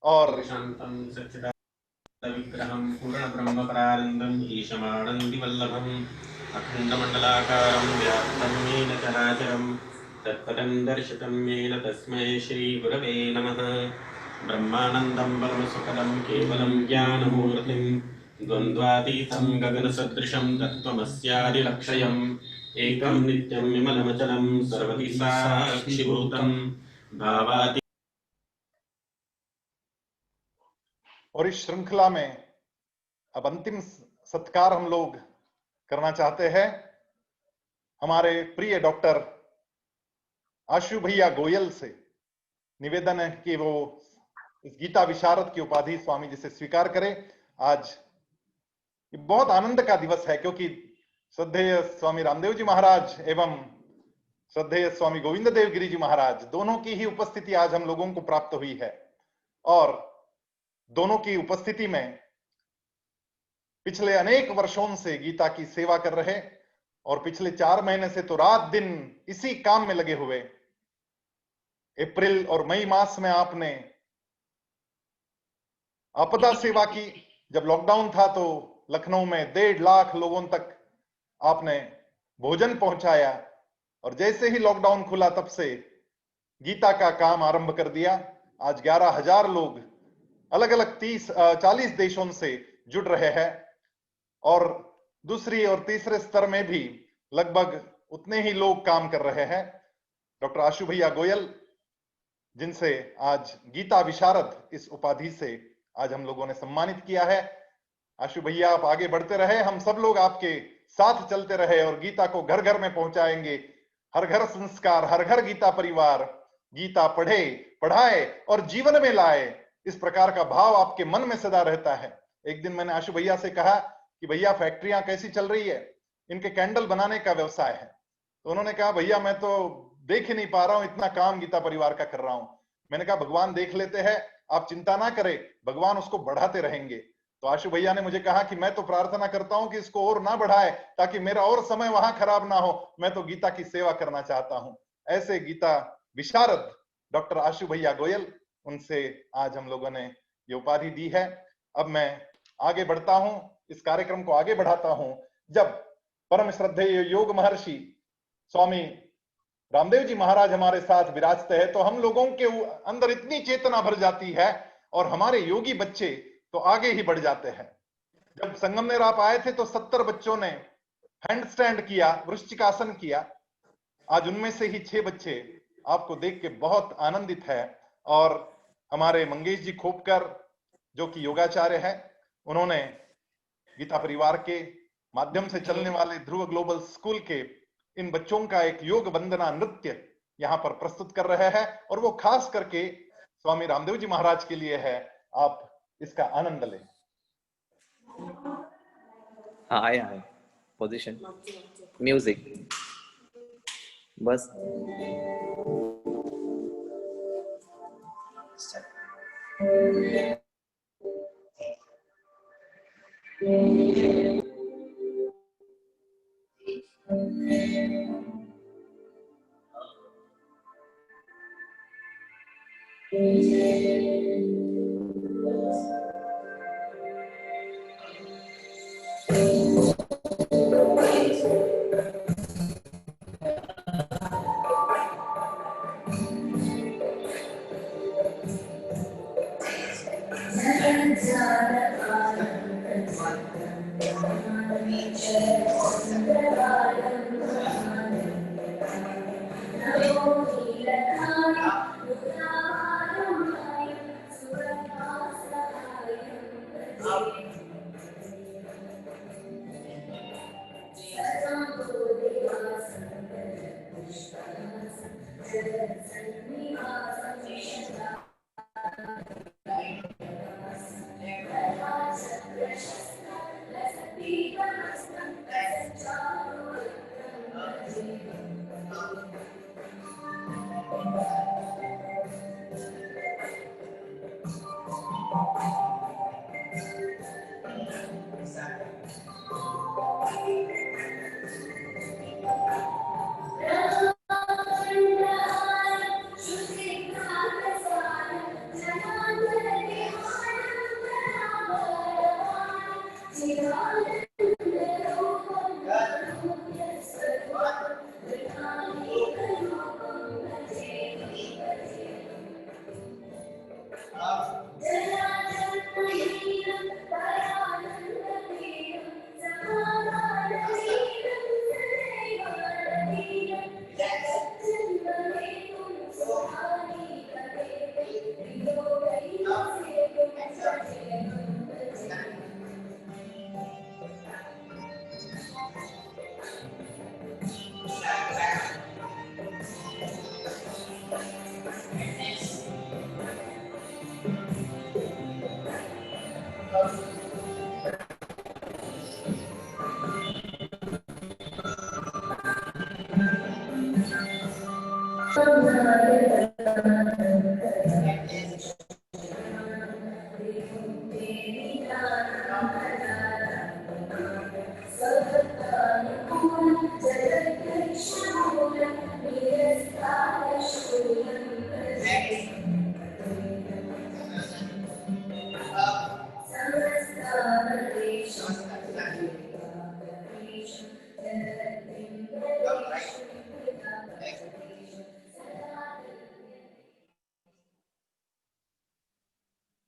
और शांतं सच्चिदानंदविग्रहं पूर्णब्रह्मपरानन्दं ईशमानन्दिवल्लभम् अखण्डमण्डलाकारं व्याप्तं येन चराचरं तत्पदं दर्शितं येन तस्मै श्रीगुरवे नमः। ब्रह्मानन्दं परमसुखदं केवलं ज्ञानमूर्तिं द्वन्द्वातीतं गगनसदृशं तत्त्वमस्यादिलक्ष्यम् एकं नित्यं विमलमचलं सर्वति साक्षिभूतं भावाति। और इस श्रृंखला में अब अंतिम सत्कार हम लोग करना चाहते हैं हमारे प्रिय डॉक्टर आशु भैया गोयल से। निवेदन है कि वो इस गीता विशारद की उपाधि स्वामी जी से स्वीकार करें। आज ये बहुत आनंद का दिवस है क्योंकि श्रद्धेय स्वामी रामदेव जी महाराज एवं श्रद्धेय स्वामी गोविंद देव गिरी जी महाराज, दोनों की ही उपस्थिति आज हम लोगों को प्राप्त हुई है। और दोनों की उपस्थिति में पिछले अनेक वर्षों से गीता की सेवा कर रहे और पिछले 4 महीने से तो रात दिन इसी काम में लगे हुए। अप्रैल और मई मास में आपने आपदा सेवा की। जब लॉकडाउन था तो लखनऊ में 1.5 लाख लोगों तक आपने भोजन पहुंचाया और जैसे ही लॉकडाउन खुला तब से गीता का काम आरंभ कर दिया। आज 11,000 लोग अलग अलग 40 देशों से जुड़ रहे हैं और दूसरी और तीसरे स्तर में भी लगभग उतने ही लोग काम कर रहे हैं। डॉक्टर आशु भैया गोयल, जिनसे आज गीता विशारद इस उपाधि से आज हम लोगों ने सम्मानित किया है। आशु भैया, आप आगे बढ़ते रहे, हम सब लोग आपके साथ चलते रहे और गीता को घर घर में पहुंचाएंगे। हर घर संस्कार, हर घर गीता परिवार, गीता पढ़े, पढ़ाए और जीवन में लाए, इस प्रकार का भाव आपके मन में सदा रहता है। एक दिन मैंने आशु भैया से कहा कि भैया फैक्ट्रियां कैसी चल रही है, इनके कैंडल बनाने का व्यवसाय है। तो उन्होंने कहा भैया मैं तो देख ही नहीं पा रहा हूं, इतना काम गीता परिवार का कर रहा हूं। मैंने कहा भगवान देख लेते हैं, आप चिंता ना करें, भगवान उसको बढ़ाते रहेंगे। तो आशु भैया ने मुझे कहा कि मैं तो प्रार्थना करता हूं कि इसको और ना बढ़ाए ताकि मेरा और समय वहां खराब ना हो, मैं तो गीता की सेवा करना चाहता हूं। ऐसे गीता विशारद डॉक्टर आशु भैया गोयल, उनसे आज हम लोगों ने ये उपाधि दी है। अब मैं आगे बढ़ता हूं, इस कार्यक्रम को आगे बढ़ाता हूं। जब परम श्रद्धेय योग महर्षि स्वामी रामदेव जी महाराज हमारे साथ विराजते हैं तो हम लोगों के अंदर इतनी चेतना भर जाती है और हमारे योगी बच्चे तो आगे ही बढ़ जाते हैं। जब संगमनेर आप आए थे तो 70 बच्चों ने हैंड स्टैंड किया, वृश्चिकासन किया। आज उनमें से ही 6 बच्चे आपको देख के बहुत आनंदित है। और हमारे मंगेश जी खोपकर जो कि योगाचार्य है, उन्होंने गीता परिवार के माध्यम से चलने वाले ध्रुव ग्लोबल स्कूल के इन बच्चों का एक योग वंदना नृत्य यहाँ पर प्रस्तुत कर रहे हैं। और वो खास करके स्वामी रामदेव जी महाराज के लिए है। आप इसका आनंद लें। हाँ आया है पोजीशन म्यूजिक बस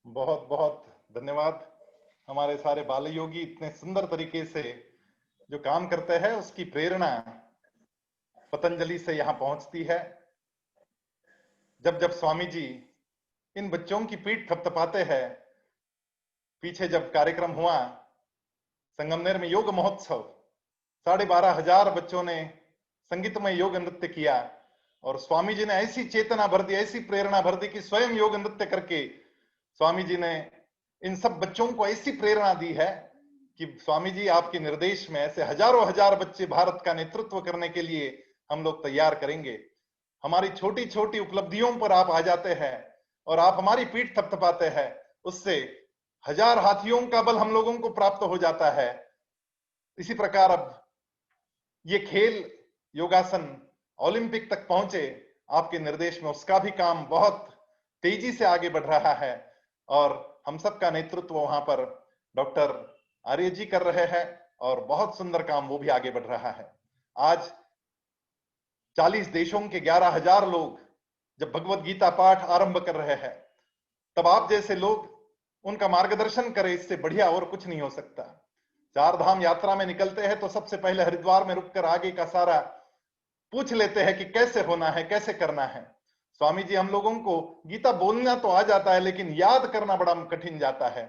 बहुत बहुत धन्यवाद। हमारे सारे बाल योगी इतने सुंदर तरीके से जो काम करते हैं उसकी प्रेरणा पतंजलि से यहाँ पहुंचती है। जब जब स्वामी जी इन बच्चों की पीठ थपथपाते हैं, पीछे जब कार्यक्रम हुआ संगमनेर में योग महोत्सव, 12,500 बच्चों ने संगीतमय योग नृत्य किया और स्वामी जी ने ऐसी चेतना भर दी, ऐसी प्रेरणा भर दी कि स्वयं योग नृत्य करके स्वामी जी ने इन सब बच्चों को ऐसी प्रेरणा दी है कि स्वामी जी आपके निर्देश में ऐसे हजारों हजार बच्चे भारत का नेतृत्व करने के लिए हम लोग तैयार करेंगे। हमारी छोटी छोटी उपलब्धियों पर आप आ जाते हैं और आप हमारी पीठ थपथपाते हैं, उससे 1000 हाथियों का बल हम लोगों को प्राप्त हो जाता है। इसी प्रकार अब ये खेल योगासन ओलंपिक तक पहुंचे आपके निर्देश में, उसका भी काम बहुत तेजी से आगे बढ़ रहा है और हम सबका नेतृत्व वहां पर डॉक्टर आर्य जी कर रहे हैं और बहुत सुंदर काम वो भी आगे बढ़ रहा है। आज 40 देशों के 11,000 लोग जब भगवत गीता पाठ आरंभ कर रहे हैं, तब आप जैसे लोग उनका मार्गदर्शन करें, इससे बढ़िया और कुछ नहीं हो सकता। 4 धाम यात्रा में निकलते हैं तो सबसे पहले हरिद्वार में रुककर आगे का सारा पूछ लेते हैं कि कैसे होना है, कैसे करना है। स्वामी जी हम लोगों को गीता बोलना तो आ जाता है लेकिन याद करना बड़ा कठिन जाता है।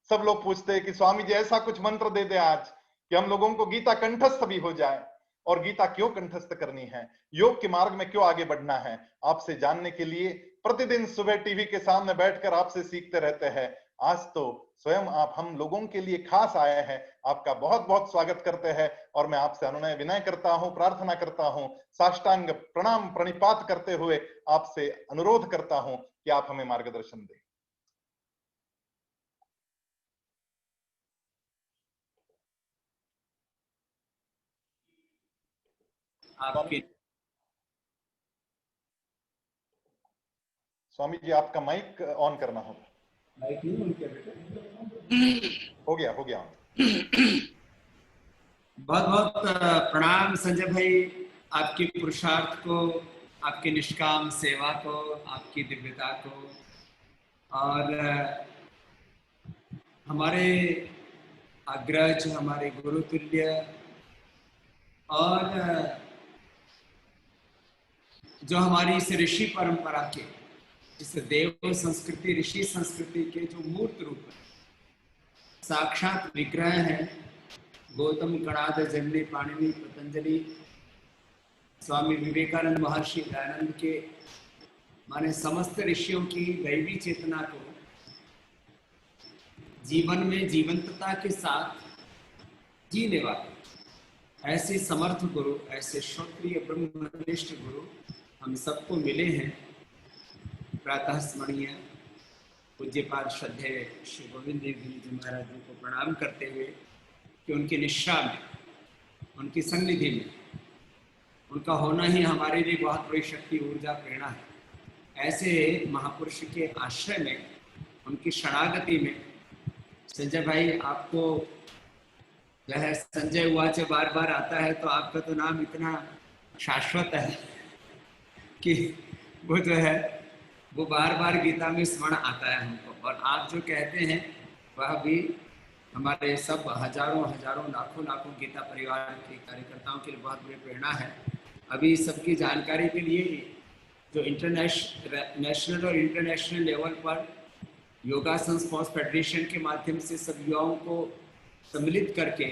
सब लोग पूछते हैं कि स्वामी जी ऐसा कुछ मंत्र दे दे आज कि हम लोगों को गीता कंठस्थ भी हो जाए। और गीता क्यों कंठस्थ करनी है, योग के मार्ग में क्यों आगे बढ़ना है, आपसे जानने के लिए प्रतिदिन सुबह टीवी के सामने बैठकर आपसे सीखते रहते हैं। आज तो स्वयं आप हम लोगों के लिए खास आए हैं। आपका बहुत बहुत स्वागत करते हैं और मैं आपसे अनुनय विनय करता हूं, प्रार्थना करता हूं, साष्टांग प्रणाम प्रणिपात करते हुए आपसे अनुरोध करता हूं कि आप हमें मार्गदर्शन दें। आपके स्वामी जी आपका माइक ऑन करना होगा। माइक नहीं ऑन किया बेटा? हो गया। बहुत बहुत प्रणाम संजय भाई, आपके पुरुषार्थ को, आपके निष्काम सेवा को, आपकी दिव्यता को, और हमारे अग्रज, हमारे गुरुतुल्य और जो हमारी इस ऋषि परंपरा के, इस देव संस्कृति, ऋषि संस्कृति के जो मूर्त रूप साक्षात विग्रह हैं, गौतम कणाद जन्य पाणिनि पतंजलि, स्वामी विवेकानंद महर्षि दयानंद के, माने समस्त ऋषियों की दैवी चेतना को जीवन में जीवंतता के साथ जीने वाले ऐसे समर्थ गुरु, ऐसे श्रोत्रिय ब्रह्मनिष्ठ गुरु हम सबको मिले हैं। प्रातः स्मरणीय पूज्यपाद श्रद्धेय श्री गोविंद देव जी महाराज जी को प्रणाम करते हुए कि उनकी निष्ठा में, उनकी सन्निधि में उनका होना ही हमारे लिए बहुत बड़ी शक्ति, ऊर्जा, प्रेरणा है। ऐसे महापुरुष के आश्रय में, उनकी शरणागति में संजय भाई, आपको जो है संजय उवाच बार बार आता है तो आपका तो नाम इतना शाश्वत है कि वो जो है वो बार बार गीता में स्मरण आता है हमको। और आप जो कहते हैं वह भी हमारे सब हजारों लाखों गीता परिवार के कार्यकर्ताओं के लिए बहुत बड़ी प्रेरणा है। अभी सबकी जानकारी के लिए जो नेशनल और इंटरनेशनल लेवल पर योगासन स्पोर्ट्स फेडरेशन के माध्यम से सब युवाओं को सम्मिलित करके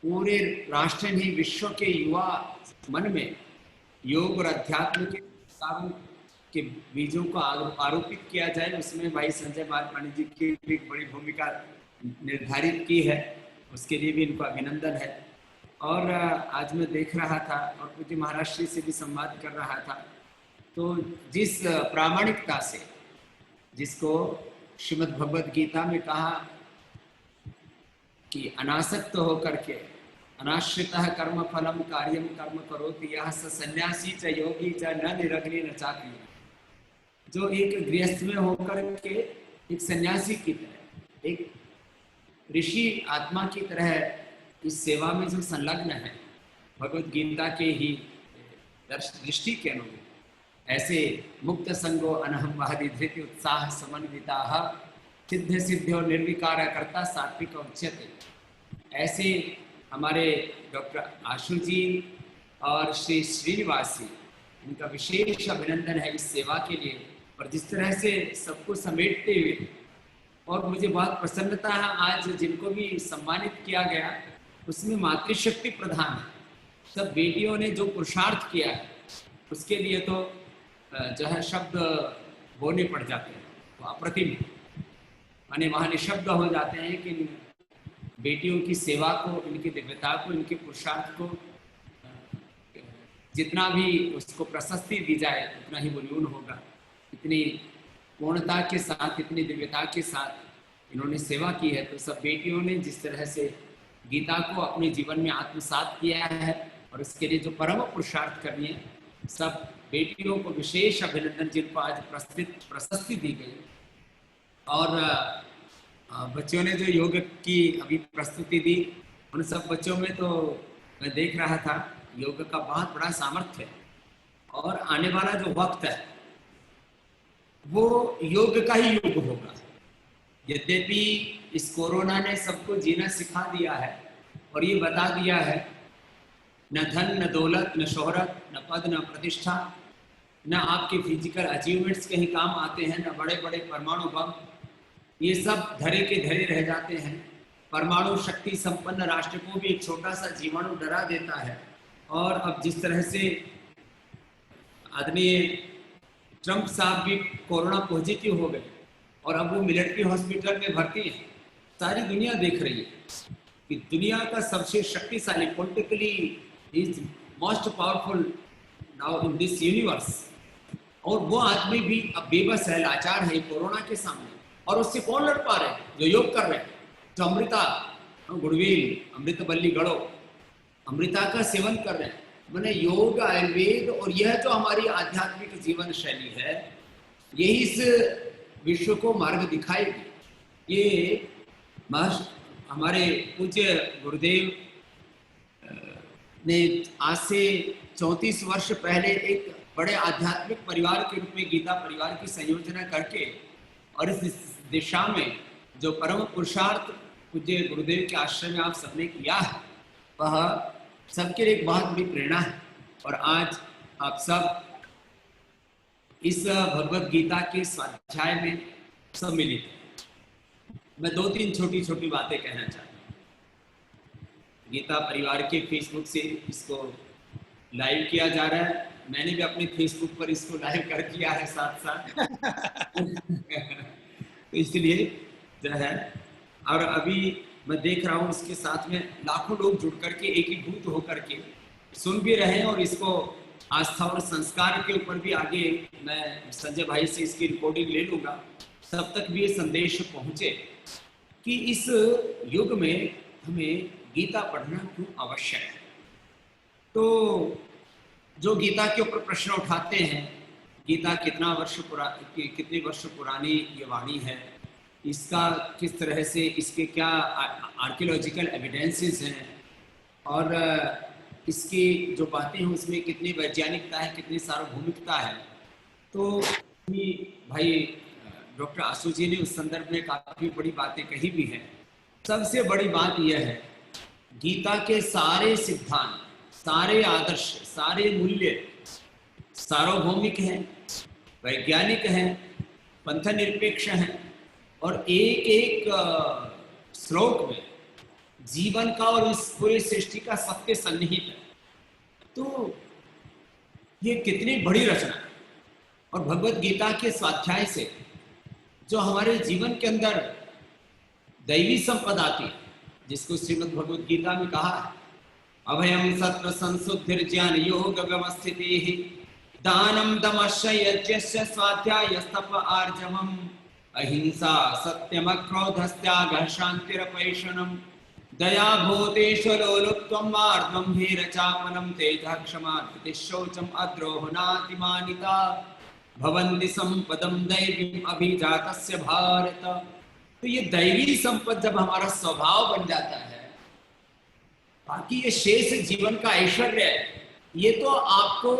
पूरे राष्ट्र नहीं विश्व के युवा मन में योग और अध्यात्म के विचारों के बीजों को आरोपित किया जाए, उसमें भाई संजय मालपाणी जी की एक बड़ी भूमिका निर्धारित की है। उसके लिए भी इनको अभिनंदन है। और आज मैं देख रहा था और पूज्य महाराज श्री से भी संवाद कर रहा था, तो जिस प्रामाणिकता से, जिसको श्रीमद् भगवद गीता में कहा कि अनासक्त होकर के, अनाश्रितः कर्म फलम कार्यम कर्म करोति यः स सन्यासी च योगी च न निरग्नि न चाक्रिय, जो एक गृहस्थ में होकर के एक सन्यासी की तरह, एक ऋषि आत्मा की तरह इस सेवा में जो संलग्न है, भगवद गीता के ही दृष्टि के अनुरूप, ऐसे मुक्त संगो अनहम वाहदि धृति उत्साह समन्विता सिद्ध सिद्ध और निर्विकार कर्ता सात्विक उच्यते, ऐसे हमारे डॉक्टर आशु जी और श्री श्रीनिवास जी, इनका विशेष अभिनंदन है इस सेवा के लिए। और जिस तरह से सबको समेटते हुए, और मुझे बहुत प्रसन्नता है आज जिनको भी सम्मानित किया गया उसमें मातृशक्ति प्रधान है। सब बेटियों ने जो पुरुषार्थ किया है उसके लिए तो जो है शब्द बोलने पड़ जाते हैं, वो अप्रतिम, माने वहाँ निशब्द हो जाते हैं कि बेटियों की सेवा को, इनकी दिव्यता को, इनके पुरुषार्थ को जितना भी उसको प्रशस्ति दी जाए उतना ही वो न्यून होगा। इतनी पूर्णता के साथ, इतनी दिव्यता के साथ इन्होंने सेवा की है। तो सब बेटियों ने जिस तरह से गीता को अपने जीवन में आत्मसात किया है और इसके लिए जो परम पुरुषार्थ करनी है, सब बेटियों को विशेष अभिनंदन, जिनको आज प्रशस्ति दी गई। और बच्चों ने जो योग की अभी प्रस्तुति दी, उन सब बच्चों में तो मैं देख रहा था योग का बहुत बड़ा सामर्थ्य है। और आने वाला जो वक्त है वो योग का ही युग होगा। यद्यपि इस कोरोना ने सबको जीना सिखा दिया है और ये बता दिया है, न धन, न दौलत, न शोहरत, न पद, न प्रतिष्ठा, न आपके फिजिकल अचीवमेंट्स कहीं काम आते हैं, न बड़े बड़े परमाणु बम, ये सब धरे के धरे रह जाते हैं। परमाणु शक्ति संपन्न राष्ट्र को भी एक छोटा सा जीवाणु डरा देता है। और अब जिस तरह से आदरणीय ट्रंप साहब भी कोरोना पॉजिटिव हो गए और अब वो मिलिट्री हॉस्पिटल में भर्ती हैं। सारी दुनिया देख रही है कि दुनिया का सबसे शक्तिशाली, politically is most powerful now in this universe, और वो आदमी भी अब बेबस है, लाचार है कोरोना के सामने। और उससे कौन लड़ पा रहे हैं? जो योग कर रहे हैं, जो अमृता गुड़वेल, अमृतवल्ली गढ़ो, अमृता का सेवन कर रहे हैं। मैंने योग, आयुर्वेद और यह जो हमारी आध्यात्मिक जीवन शैली है, यही इस विश्व को मार्ग दिखाएगी। ये हमारे पूज्य गुरुदेव ने आज से 34 वर्ष पहले एक बड़े आध्यात्मिक परिवार के रूप में गीता परिवार की संयोजना करके और इस दिशा में जो परम पुरुषार्थ पूज्य गुरुदेव के आश्रम में आप सबने किया है, वह सबके लिए एक बहुत बड़ी प्रेरणा है। और आज आप सब इस भगवत गीता के स्वाध्याय में सम्मिलित हैं। मैं 2-3 छोटी छोटी बातें कहना चाहता हूँ। गीता परिवार के फेसबुक से इसको लाइव किया जा रहा है, मैंने भी अपने फेसबुक पर इसको लाइव कर दिया है साथ साथ तो इसलिए जो है, और अभी मैं देख रहा हूँ इसके साथ में लाखों लोग जुड़ करके एकीभूत होकर के सुन भी रहे हैं। और इसको आस्था और संस्कार के ऊपर भी आगे मैं संजय भाई से इसकी रिकॉर्डिंग ले लूँगा, तब तक भी ये संदेश पहुँचे कि इस युग में हमें गीता पढ़ना क्यों आवश्यक है। तो जो गीता के ऊपर प्रश्न उठाते हैं, गीता कितने वर्ष पुरानी ये वाणी है, इसका किस तरह से, इसके क्या आर्कियोलॉजिकल एविडेंसेस हैं, और इसकी जो बातें हैं उसमें कितनी वैज्ञानिकता है, कितनी सार्वभौमिकता है। तो भाई डॉक्टर आशु जी ने उस संदर्भ में काफ़ी बड़ी बातें कही भी हैं। सबसे बड़ी बात यह है, गीता के सारे सिद्धांत, सारे आदर्श, सारे मूल्य सार्वभौमिक हैं, वैज्ञानिक हैं, पंथ निरपेक्ष हैं, और एक एक श्लोक में जीवन का और इस पूरी सृष्टि का सत्य सन्निहित है। तो ये कितनी बड़ी रचना है। और भगवत गीता के स्वाध्याय से जो हमारे जीवन के अंदर दैवी संपदा आती है, जिसको श्रीमद् भगवत गीता में कहा है, अभयम सत्व संशुद्धिर्ज्ञान योग व्यवस्थिति दानम दमश्च यज्ञश्च स्वाध्यायस्तप आर्जवम अहिंसा सत्यम क्रोधस्त्यागः शान्तिरपैशुनम् दया भूतेषु लोलुप्त्वं मार्दवं धीरचापनं तेजः क्षमा धृतिः शौचम् अद्रोहो नातिमानिता भवन्ति संपदं दैवीम् अभिजातस्य भारत। तो ये दैवी संपद जब हमारा स्वभाव बन जाता है, बाकी ये शेष जीवन का ऐश्वर्य है, ये तो आपको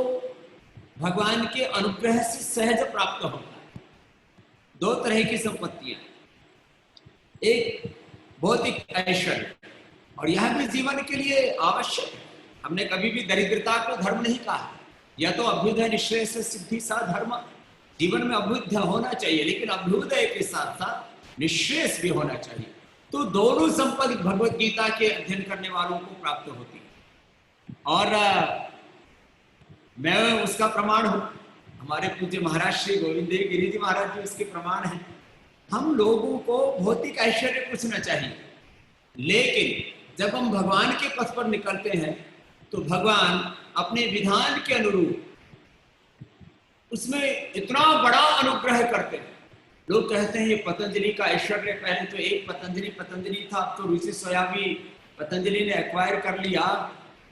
भगवान के अनुग्रह से सहज प्राप्त होता है। 2 तरह की संपत्तियां, एक भौतिक ऐश्वर्य, और यह भी जीवन के लिए आवश्यक है। हमने कभी भी दरिद्रता को धर्म नहीं कहा, यह तो अभ्युदय निश्चय से सिद्धि सा धर्म, जीवन में अभ्युदय होना चाहिए, लेकिन अभ्युदय के साथ साथ निश्रेयस भी होना चाहिए। तो दोनों संपत्ति भगवत गीता के अध्ययन करने वालों को प्राप्त होती है, और मैं उसका प्रमाण हूं। हमारे पूज्य महाराज श्री गोविंद देव गिरी जी महाराज जी उसके प्रमाण हैं। हम लोगों को भौतिक ऐश्वर्य कुछ न चाहिए, लेकिन जब हम भगवान के पथ पर निकलते हैं तो भगवान अपने विधान के अनुरूप उसमें इतना बड़ा अनुग्रह करते हैं। लोग कहते हैं ये पतंजलि का ऐश्वर्य, पहले तो एक पतंजलि था, अब तो ऋषि सोया भी पतंजलि ने एक्वायर कर लिया।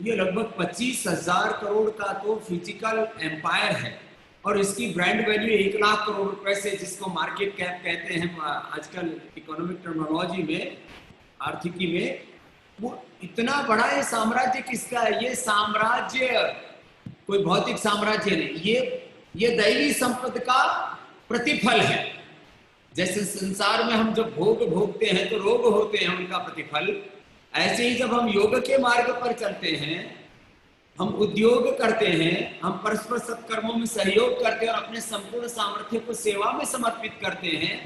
ये लगभग 25,000 करोड़ का तो फिजिकल एम्पायर है, और इसकी ब्रांड वैल्यू 1 लाख करोड़ रुपए से, जिसको मार्केट कैप कहते हैं आजकल इकोनॉमिक टर्मिनोलॉजी में, आर्थिकी में, वो इतना बड़ा ये साम्राज्य किसका है? ये साम्राज्य कोई भौतिक साम्राज्य नहीं, ये दैवी संपद का प्रतिफल है। जैसे संसार में हम जब भोग भोगते हैं तो रोग होते हैं, उनका प्रतिफल, ऐसे ही जब हम योग के मार्ग पर चलते हैं, हम उद्योग करते हैं, हम परस्पर सत्कर्मों में सहयोग करते हैं और अपने संपूर्ण सामर्थ्य को सेवा में समर्पित करते हैं,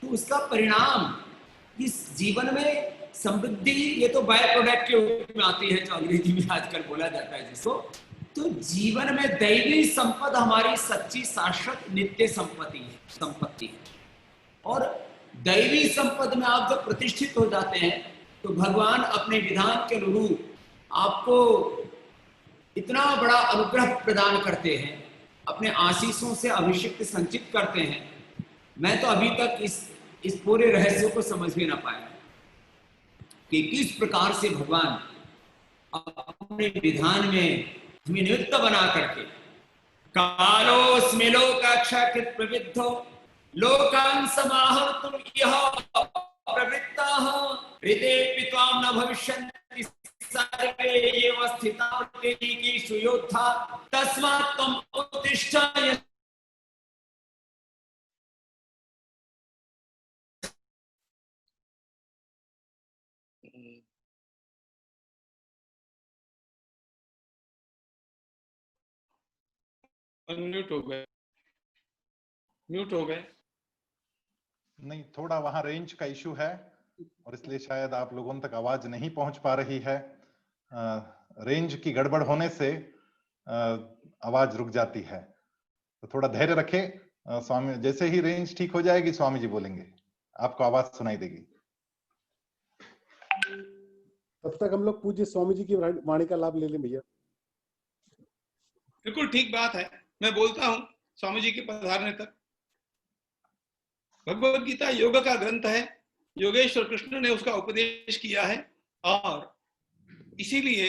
तो उसका परिणाम इस जीवन में समृद्धि, ये तो बाय प्रोडक्ट के रूप में आती है, जो अंग्रेजी में आजकल बोला जाता है जिसको, तो जीवन में दैवी संपदा हमारी सच्ची शाश्वत नित्य संपत्ति है। और दैवी संपद में आप जब प्रतिष्ठित हो जाते हैं तो भगवान अपने विधान के अनुरूप आपको इतना बड़ा अनुग्रह प्रदान करते हैं, अपने आशीषों से अभिषेक संचित करते हैं। मैं तो अभी तक इस पूरे रहस्य को समझ भी ना पाया कि किस प्रकार से भगवान अपने विधान में हमें नियुक्त बना करके कालोस्मि लोकाक्षकृत प्रविद्धो लोकान् समाहर्तुं यः प्रवृत्ताः ऋते त्वां न भविष्यन्ति सर्वे एव स्थिताः तेषु योद्धा तस्मात् त्वम् उत्तिष्ठ। म्यूट हो गए, म्यूट हो गए। नहीं, थोड़ा वहां रेंज का इशू है और इसलिए शायद आप लोगों तक आवाज नहीं पहुंच पा रही है। रेंज की गड़बड़ होने से आवाज रुक जाती है, तो थोड़ा धैर्य रखें। स्वामी, जैसे ही रेंज ठीक हो जाएगी स्वामी जी बोलेंगे, आपको आवाज सुनाई देगी। तब तक हम लोग पूज्य स्वामी जी की वाणी का लाभ ले लें भैया। बिल्कुल ठीक बात है, मैं बोलता हूं स्वामी जी के पधारने तक। भगवत गीता योग का ग्रंथ है, योगेश्वर कृष्ण ने उसका उपदेश किया है और इसीलिए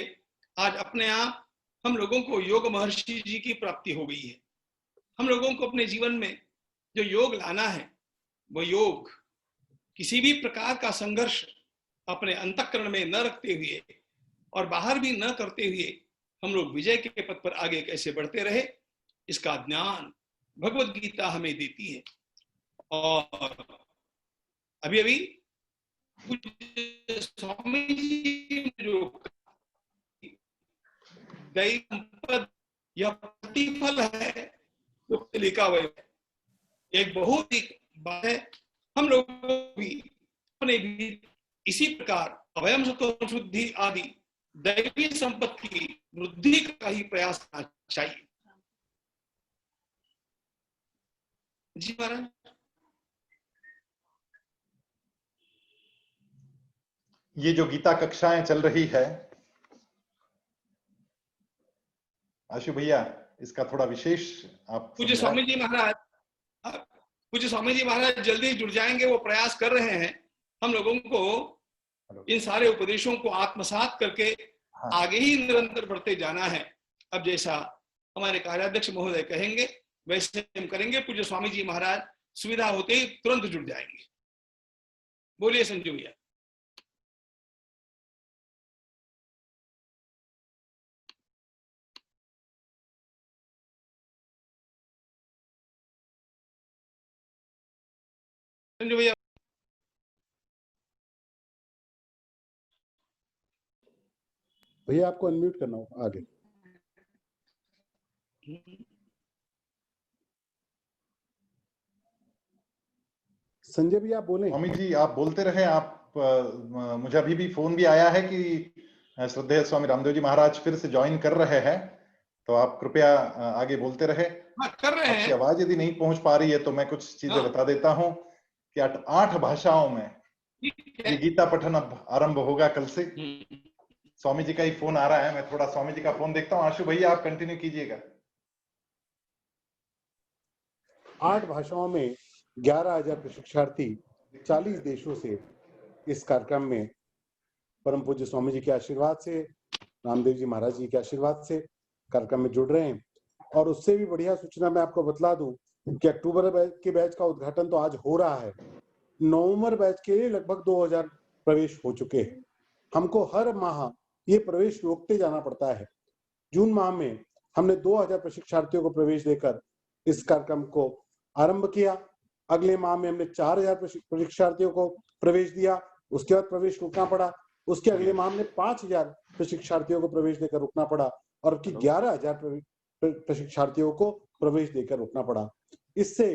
आज अपने आप हम लोगों को योग महर्षि जी की प्राप्ति हो गई है। हम लोगों को अपने जीवन में जो योग लाना है वो योग किसी भी प्रकार का संघर्ष अपने अंतःकरण में न रखते हुए और बाहर भी न करते हुए हम लोग विजय के पथ पर आगे कैसे बढ़ते रहे, इसका ज्ञान भगवत गीता हमें देती है। और अभी अभी स्वामी जी ने जो दैवी संपद या प्रतिफल है वो लिखा हुआ है, एक बहुत ही बात है। हम लोग भी अपने भी इसी प्रकार अभयम सतो शुद्धि आदि दैवी संपत्ति की वृद्धि का ही प्रयास करना चाहिए। जी महाराज। ये जो गीता कक्षाएं चल रही है आशु भैया, इसका थोड़ा विशेष आप पूज्य स्वामी जी महाराज जल्दी जुड़ जाएंगे, वो प्रयास कर रहे हैं हम लोगों को इन सारे उपदेशों को आत्मसात करके आगे ही निरंतर बढ़ते जाना है। अब जैसा हमारे कार्याध्यक्ष महोदय कहेंगे वैसे हम करेंगे। पूज्य स्वामी जी महाराज सुविधा होते ही तुरंत जुड़ जाएंगे। बोलिए संजू भैया। संजू भैया। भैया आपको अनम्यूट करना होगा आगे। संजय भैया आप बोले। स्वामी जी आप बोलते रहे। आप मुझे अभी भी फोन भी आया है कि श्रद्धेय स्वामी रामदेव जी महाराज फिर से ज्वाइन कर रहे हैं, तो आप कृपया आगे बोलते रहे। कर रहे हैं। आपकी आवाज यदि नहीं पहुंच पा रही है तो मैं कुछ चीजें बता देता हूं कि 8 भाषाओं में ये गीता पठन अब आरंभ होगा कल से। स्वामी जी का ही फोन आ रहा है, मैं थोड़ा स्वामी जी का फोन देखता हूं। आशु भैया आप कंटिन्यू कीजिएगा। 8 भाषाओं में 11,000 प्रशिक्षार्थी 40 देशों से इस कार्यक्रम में परम पूज्य स्वामी जी के आशीर्वाद से, रामदेव जी महाराज जी के आशीर्वाद से कार्यक्रम में जुड़ रहे हैं। और उससे भी बढ़िया सूचना मैं आपको बतला दूं कि अक्टूबर के बैच का उद्घाटन तो आज हो रहा है, नवंबर बैच के लिए लगभग 2000 प्रवेश हो चुके हैं। हमको हर माह ये प्रवेश रोकते जाना पड़ता है। जून माह में हमने 2000 प्रशिक्षार्थियों को प्रवेश देकर इस कार्यक्रम को आरंभ किया। अगले माह में हमने 4000 प्रशिक्षार्थियों को प्रवेश दिया, उसके बाद प्रवेश रुकना पड़ा। उसके अगले माह में 5000 प्रशिक्षार्थियों को प्रवेश देकर रुकना पड़ा और अब की 11000 प्रशिक्षार्थियों को प्रवेश देकर रुकना पड़ा। इससे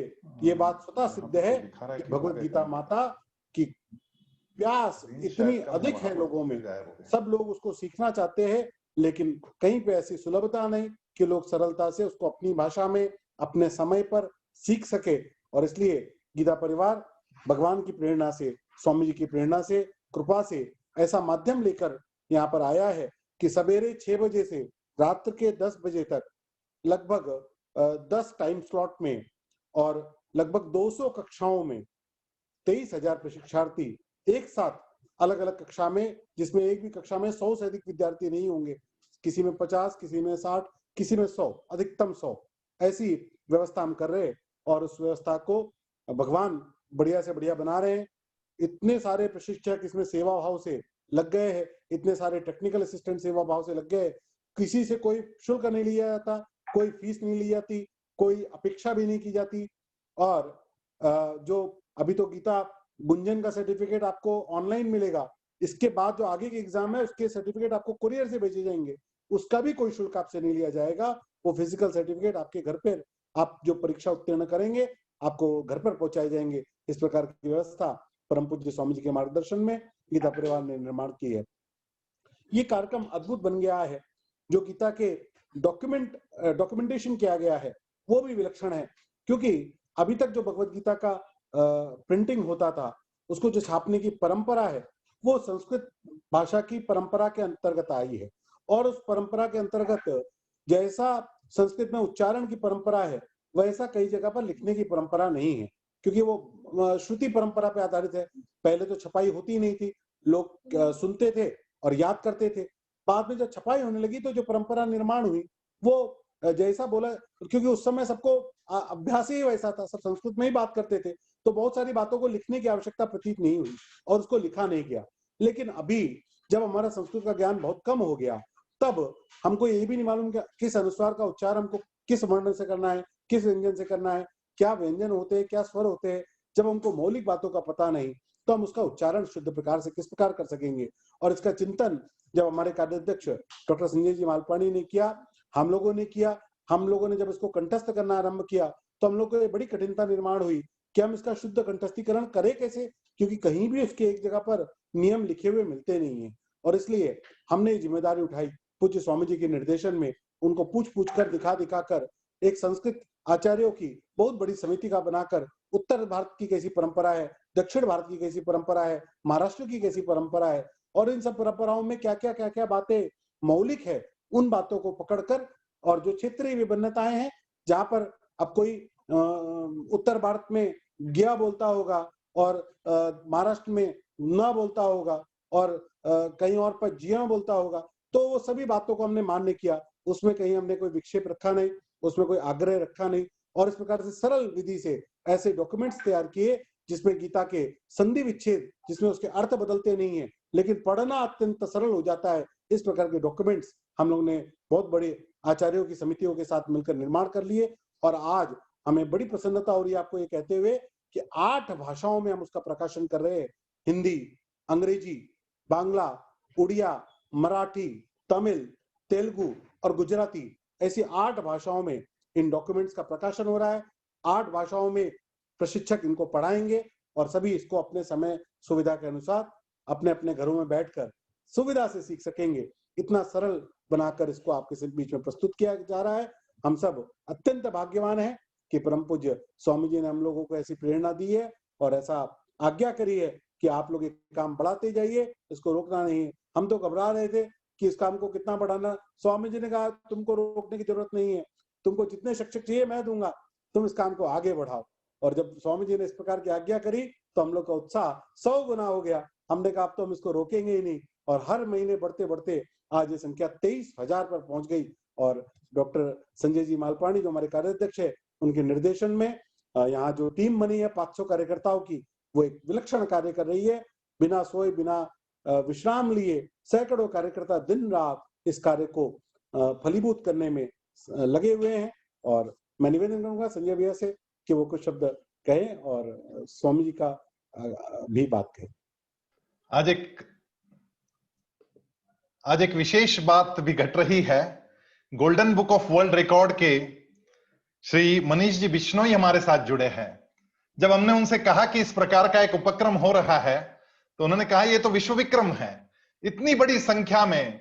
ये बात स्वतः सिद्ध है कि भगवत गीता माता की प्यास इतनी अधिक है लोगों में, सब लोग उसको सीखना चाहते हैं, लेकिन कहीं पे ऐसी सुलभता नहीं कि लोग सरलता से उसको अपनी भाषा में अपने समय पर सीख सके। और इसलिए गीता परिवार भगवान की प्रेरणा से, स्वामी जी की प्रेरणा से, कृपा से ऐसा माध्यम लेकर यहाँ पर आया है कि सवेरे 6 बजे से रात्र के 10 बजे तक लगभग 10 टाइम स्लॉट में और लगभग 200 कक्षाओं में 23,000 प्रशिक्षार्थी एक साथ अलग अलग कक्षा में, जिसमें एक भी कक्षा में 100 से अधिक विद्यार्थी नहीं होंगे, किसी में 50, किसी में 60, किसी में 100, अधिकतम 100, ऐसी व्यवस्था हम कर रहे हैं। और उस व्यवस्था को भगवान बढ़िया से बढ़िया बना रहे हैं। इतने सारे प्रशिक्षक इसमें सेवा भाव से लग गए हैं, इतने सारे टेक्निकल असिस्टेंट सेवा भाव से लग गए, किसी से कोई शुल्क नहीं लिया जाता, कोई फीस नहीं ली जाती, कोई अपेक्षा भी नहीं की जाती। और जो अभी तो गीता गुंजन का सर्टिफिकेट आपको ऑनलाइन मिलेगा, इसके बाद जो आगे के एग्जाम है उसके सर्टिफिकेट आपको कुरियर से भेजे जाएंगे, उसका भी कोई शुल्क आपसे नहीं लिया जाएगा। वो फिजिकल सर्टिफिकेट आपके घर पर, आप जो परीक्षा उत्तीर्ण करेंगे आपको घर पर पहुंचाए जाएंगे। इस प्रकार की व्यवस्था परम पूज्य स्वामी जी के मार्गदर्शन में गीता परिवार ने निर्माण की है। ये कार्यक्रम अद्भुत बन गया है। जो गीता के डॉक्यूमेंटेशन किया गया है वो भी विलक्षण है, क्योंकि अभी तक जो भगवत गीता का प्रिंटिंग होता था, उसको जो छापने की परंपरा है वो संस्कृत भाषा की परंपरा के अंतर्गत आई है। और उस परंपरा के अंतर्गत जैसा संस्कृत में उच्चारण की परंपरा है वैसा कई जगह पर लिखने की परंपरा नहीं है, क्योंकि वो श्रुति परंपरा पे आधारित है। पहले तो छपाई होती नहीं थी, लोग सुनते थे और याद करते थे। बाद में जब छपाई होने लगी तो जो परंपरा निर्माण हुई वो जैसा बोला, क्योंकि उस समय सबको अभ्यास ही वैसा था, सब संस्कृत में ही बात करते थे, तो बहुत सारी बातों को लिखने की आवश्यकता प्रतीत नहीं हुई और उसको लिखा नहीं गया। लेकिन अभी जब हमारा संस्कृत का ज्ञान बहुत कम हो गया, तब हमको ये भी नहीं मालूम कि किस अनुस्वार का उच्चार हमको किस वर्ण से करना है, किस व्यंजन से करना है, क्या व्यंजन होते हैं, क्या स्वर होते हैं। जब हमको मौलिक बातों का पता नहीं तो हम उसका उच्चारण शुद्ध प्रकार से किस प्रकार कर सकेंगे। और इसका चिंतन जब हमारे कार्याध्यक्ष डॉक्टर संजय जी मालपाणी ने किया, हम लोगों ने किया, हम लोगों ने जब इसको कंठस्थ करना आरंभ किया तो हम लोग को बड़ी कठिनता निर्माण हुई कि हम इसका शुद्ध कंठस्थीकरण करें कैसे, क्योंकि कहीं भी उसके एक जगह पर नियम लिखे हुए मिलते नहीं है। और इसलिए हमने जिम्मेदारी उठाई पूज्य स्वामी जी के निर्देशन में, उनको पूछ कर दिखा कर एक संस्कृत आचार्यों की बहुत बड़ी समिति का बनाकर उत्तर भारत की कैसी परंपरा है, दक्षिण भारत की कैसी परंपरा है, महाराष्ट्र की कैसी परंपरा है, और इन सब परंपराओं में क्या क्या बातें मौलिक है, उन बातों को पकड़कर, और जो क्षेत्रीय विभिन्नताएं हैं, जहां पर अब कोई उत्तर भारत में गया बोलता होगा और महाराष्ट्र में न बोलता होगा और कहीं और पर जिया बोलता होगा, तो वो सभी बातों को हमने मान्य किया। उसमें कहीं हमने कोई विक्षेप रखा नहीं, उसमें कोई आग्रह रखा नहीं, और इस प्रकार से सरल विधि से ऐसे डॉक्यूमेंट्स तैयार किए जिसमें गीता के संधि विच्छेद, जिसमें उसके अर्थ बदलते नहीं है लेकिन पढ़ना अत्यंत सरल हो जाता है, इस प्रकार के डॉक्यूमेंट्स हम लोग ने बहुत बड़े आचार्यों की समितियों के साथ मिलकर निर्माण कर लिए। और आज हमें बड़ी प्रसन्नता हो रही है आपको ये कहते हुए कि 8 भाषाओं में हम उसका प्रकाशन कर रहे हैं। हिंदी, अंग्रेजी, बांग्ला, उड़िया, मराठी, तमिल, तेलुगु और गुजराती, ऐसी 8 भाषाओं में इन डॉक्यूमेंट्स का प्रकाशन हो रहा है। 8 भाषाओं में प्रशिक्षक इनको पढ़ाएंगे और सभी इसको अपने समय सुविधा के अनुसार अपने अपने घरों में बैठकर सुविधा से सीख सकेंगे। इतना सरल बनाकर इसको आपके बीच में प्रस्तुत किया जा रहा है। हम सब अत्यंत भाग्यवान हैं कि परम पूज्य स्वामी जी ने हम लोगों को ऐसी प्रेरणा दी है और ऐसा आज्ञा करी है कि आप लोग ये काम बढ़ाते जाइए, इसको रोकना नहीं है। हम तो घबरा रहे थे कि इस काम को कितना बढ़ाना, स्वामी जी ने कहा तुमको रोकने की जरूरत नहीं है, तुमको जितने शिक्षक चाहिए मैं दूंगा, तुम इस काम को आगे बढ़ाओ। और जब स्वामी जी ने इस प्रकार की आज्ञा करी तो हम लोग का उत्साह 100 गुना हो गया। हमने कहा अब तो हम इसको रोकेंगे ही नहीं, और हर महीने बढ़ते बढ़ते आज ये संख्या 23,000 पर पहुंच गई। और डॉक्टर संजय जी मालपाणी जो हमारे कार्याध्यक्ष है, उनके निर्देशन में यहाँ जो टीम बनी है 500 कार्यकर्ताओं की, वो एक विलक्षण कार्य कर रही है। बिना सोए बिना विश्राम लिए सैकड़ों कार्यकर्ता दिन रात इस कार्य को फलीभूत करने में लगे हुए हैं। और मैं निवेदन करूंगा संजय भैया से कि वो कुछ शब्द कहें और स्वामी जी का भी बात कहें। आज एक विशेष बात भी घट रही है। Golden book of world record के श्री मनीष जी बिश्नोई हमारे साथ जुड़े हैं। जब हमने उनसे कहा कि इस प्रकार का एक उपक्रम हो रहा है तो उन्होंने कहा ये तो विश्व विक्रम है। इतनी बड़ी संख्या में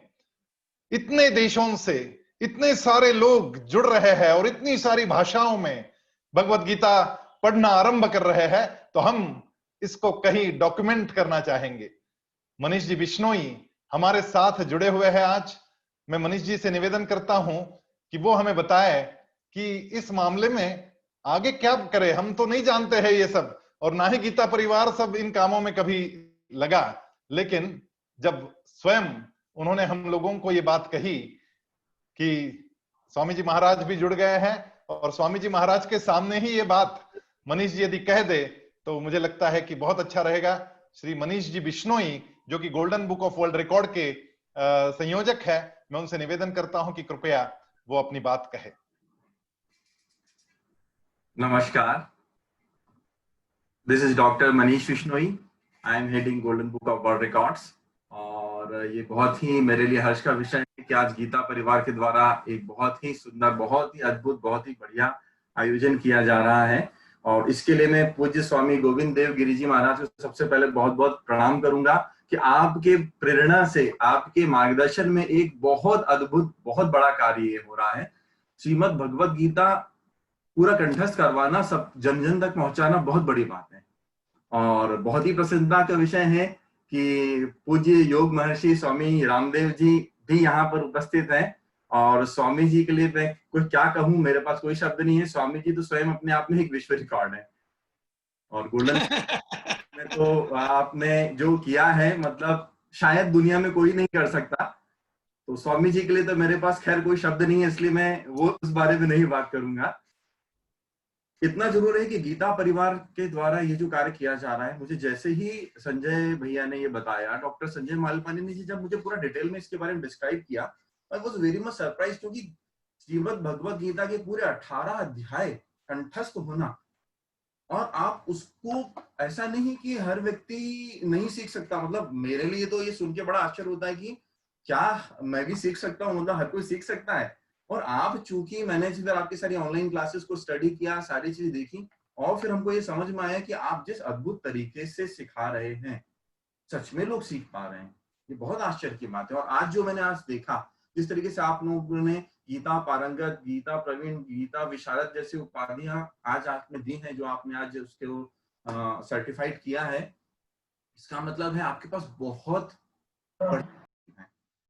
इतने देशों से इतने सारे लोग जुड़ रहे हैं और इतनी सारी भाषाओं में भगवत गीता पढ़ना आरंभ कर रहे हैं, तो हम इसको कहीं डॉक्यूमेंट करना चाहेंगे। मनीष जी बिश्नोई हमारे साथ जुड़े हुए हैं आज। मैं मनीष जी से निवेदन करता हूं कि वो हमें बताए कि इस मामले में आगे क्या करें। हम तो नहीं जानते हैं ये सब, और ना ही गीता परिवार सब इन कामों में कभी लगा, लेकिन जब स्वयं उन्होंने हम लोगों को ये बात कही कि स्वामी जी महाराज भी जुड़ गए हैं, और स्वामी जी महाराज के सामने ही ये बात मनीष जी यदि कह दे तो मुझे लगता है कि बहुत अच्छा रहेगा। श्री मनीष जी बिश्नोई, जो कि golden book of world record के संयोजक है, मैं उनसे निवेदन करता हूं कि कृपया वो अपनी बात कहे। नमस्कार, this is doctor Manish Bishnoi. I am heading golden book of world records, और ये बहुत ही मेरे लिए हर्ष का विषय है कि आज गीता परिवार के द्वारा एक बहुत ही सुंदर, बहुत ही अद्भुत, बहुत ही बढ़िया आयोजन किया जा रहा है। और इसके लिए मैं पूज्य स्वामी गोविंद देव गिरी जी महाराज को सबसे पहले बहुत बहुत प्रणाम करूंगा कि आपके प्रेरणा से, आपके मार्गदर्शन में एक बहुत अद्भुत, बहुत बड़ा कार्य हो रहा है। श्रीमद् भगवत गीता पूरा कंठस्थ करवाना, सब जन जन तक पहुंचाना बहुत बड़ी बात है, और बहुत ही प्रसन्नता का विषय है कि पूज्य योग महर्षि स्वामी रामदेव जी भी यहाँ पर उपस्थित हैं। और स्वामी जी के लिए मैं कुछ क्या कहूँ, मेरे पास कोई शब्द नहीं है। स्वामी जी तो स्वयं अपने आप में एक विश्व रिकॉर्ड है, और गोल्डन में तो आपने जो किया है, मतलब शायद दुनिया में कोई नहीं कर सकता। तो स्वामी जी के लिए तो मेरे पास खैर कोई शब्द नहीं है, इसलिए मैं वो उस बारे में नहीं बात करूंगा। इतना जरूर है कि गीता परिवार के द्वारा ये जो कार्य किया जा रहा है, मुझे जैसे ही संजय भैया ने ये बताया, डॉक्टर संजय मालपानी ने जी जब मुझे पूरा डिटेल में इसके बारे में डिस्क्राइब किया, I was very much surprise, क्योंकि श्रीमद् भगवत गीता के पूरे 18 अध्याय कंठस्थ होना, और आप उसको, ऐसा नहीं कि हर व्यक्ति नहीं सीख सकता। मतलब मेरे लिए तो ये सुन के बड़ा आश्चर्य होता है कि क्या मैं भी सीख सकता हूँ, मतलब हर कोई सीख सकता है। और आप, चूंकि मैंने फिर आपकी सारी ऑनलाइन क्लासेस को स्टडी किया, सारी चीजें देखी, और फिर हमको ये समझ में आया कि आप जिस अद्भुत तरीके से सिखा रहे हैं, सच में लोग सीख पा रहे हैं। ये बहुत आश्चर्य की बात है। और आज जो मैंने आज देखा, जिस तरीके से आप लोगों ने गीता पारंगत, गीता प्रवीण, गीता विशारद जैसी उपाधियां आज आपने दी हैं, जो आपने आज उसको सर्टिफाइड किया है, इसका मतलब है आपके पास बहुत बढ़िया है।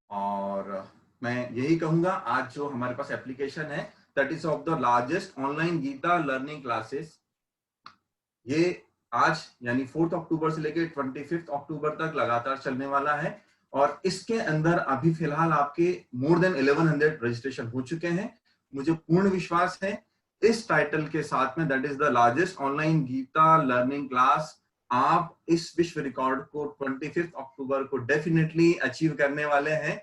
और मैं यही कहूंगा, आज जो हमारे पास एप्लीकेशन है, that is of the largest online Gita learning classes, ये आज यानी 4 अक्टूबर से लेकर 25 अक्टूबर तक लगातार चलने वाला है। और इसके अंदर अभी फिलहाल आपके मोर देन 1100 रजिस्ट्रेशन हो चुके हैं। मुझे पूर्ण विश्वास है इस टाइटल के साथ में, that is the largest online Gita learning class, आप इस विश्व रिकॉर्ड को 25 अक्टूबर को डेफिनेटली अचीव करने वाले हैं।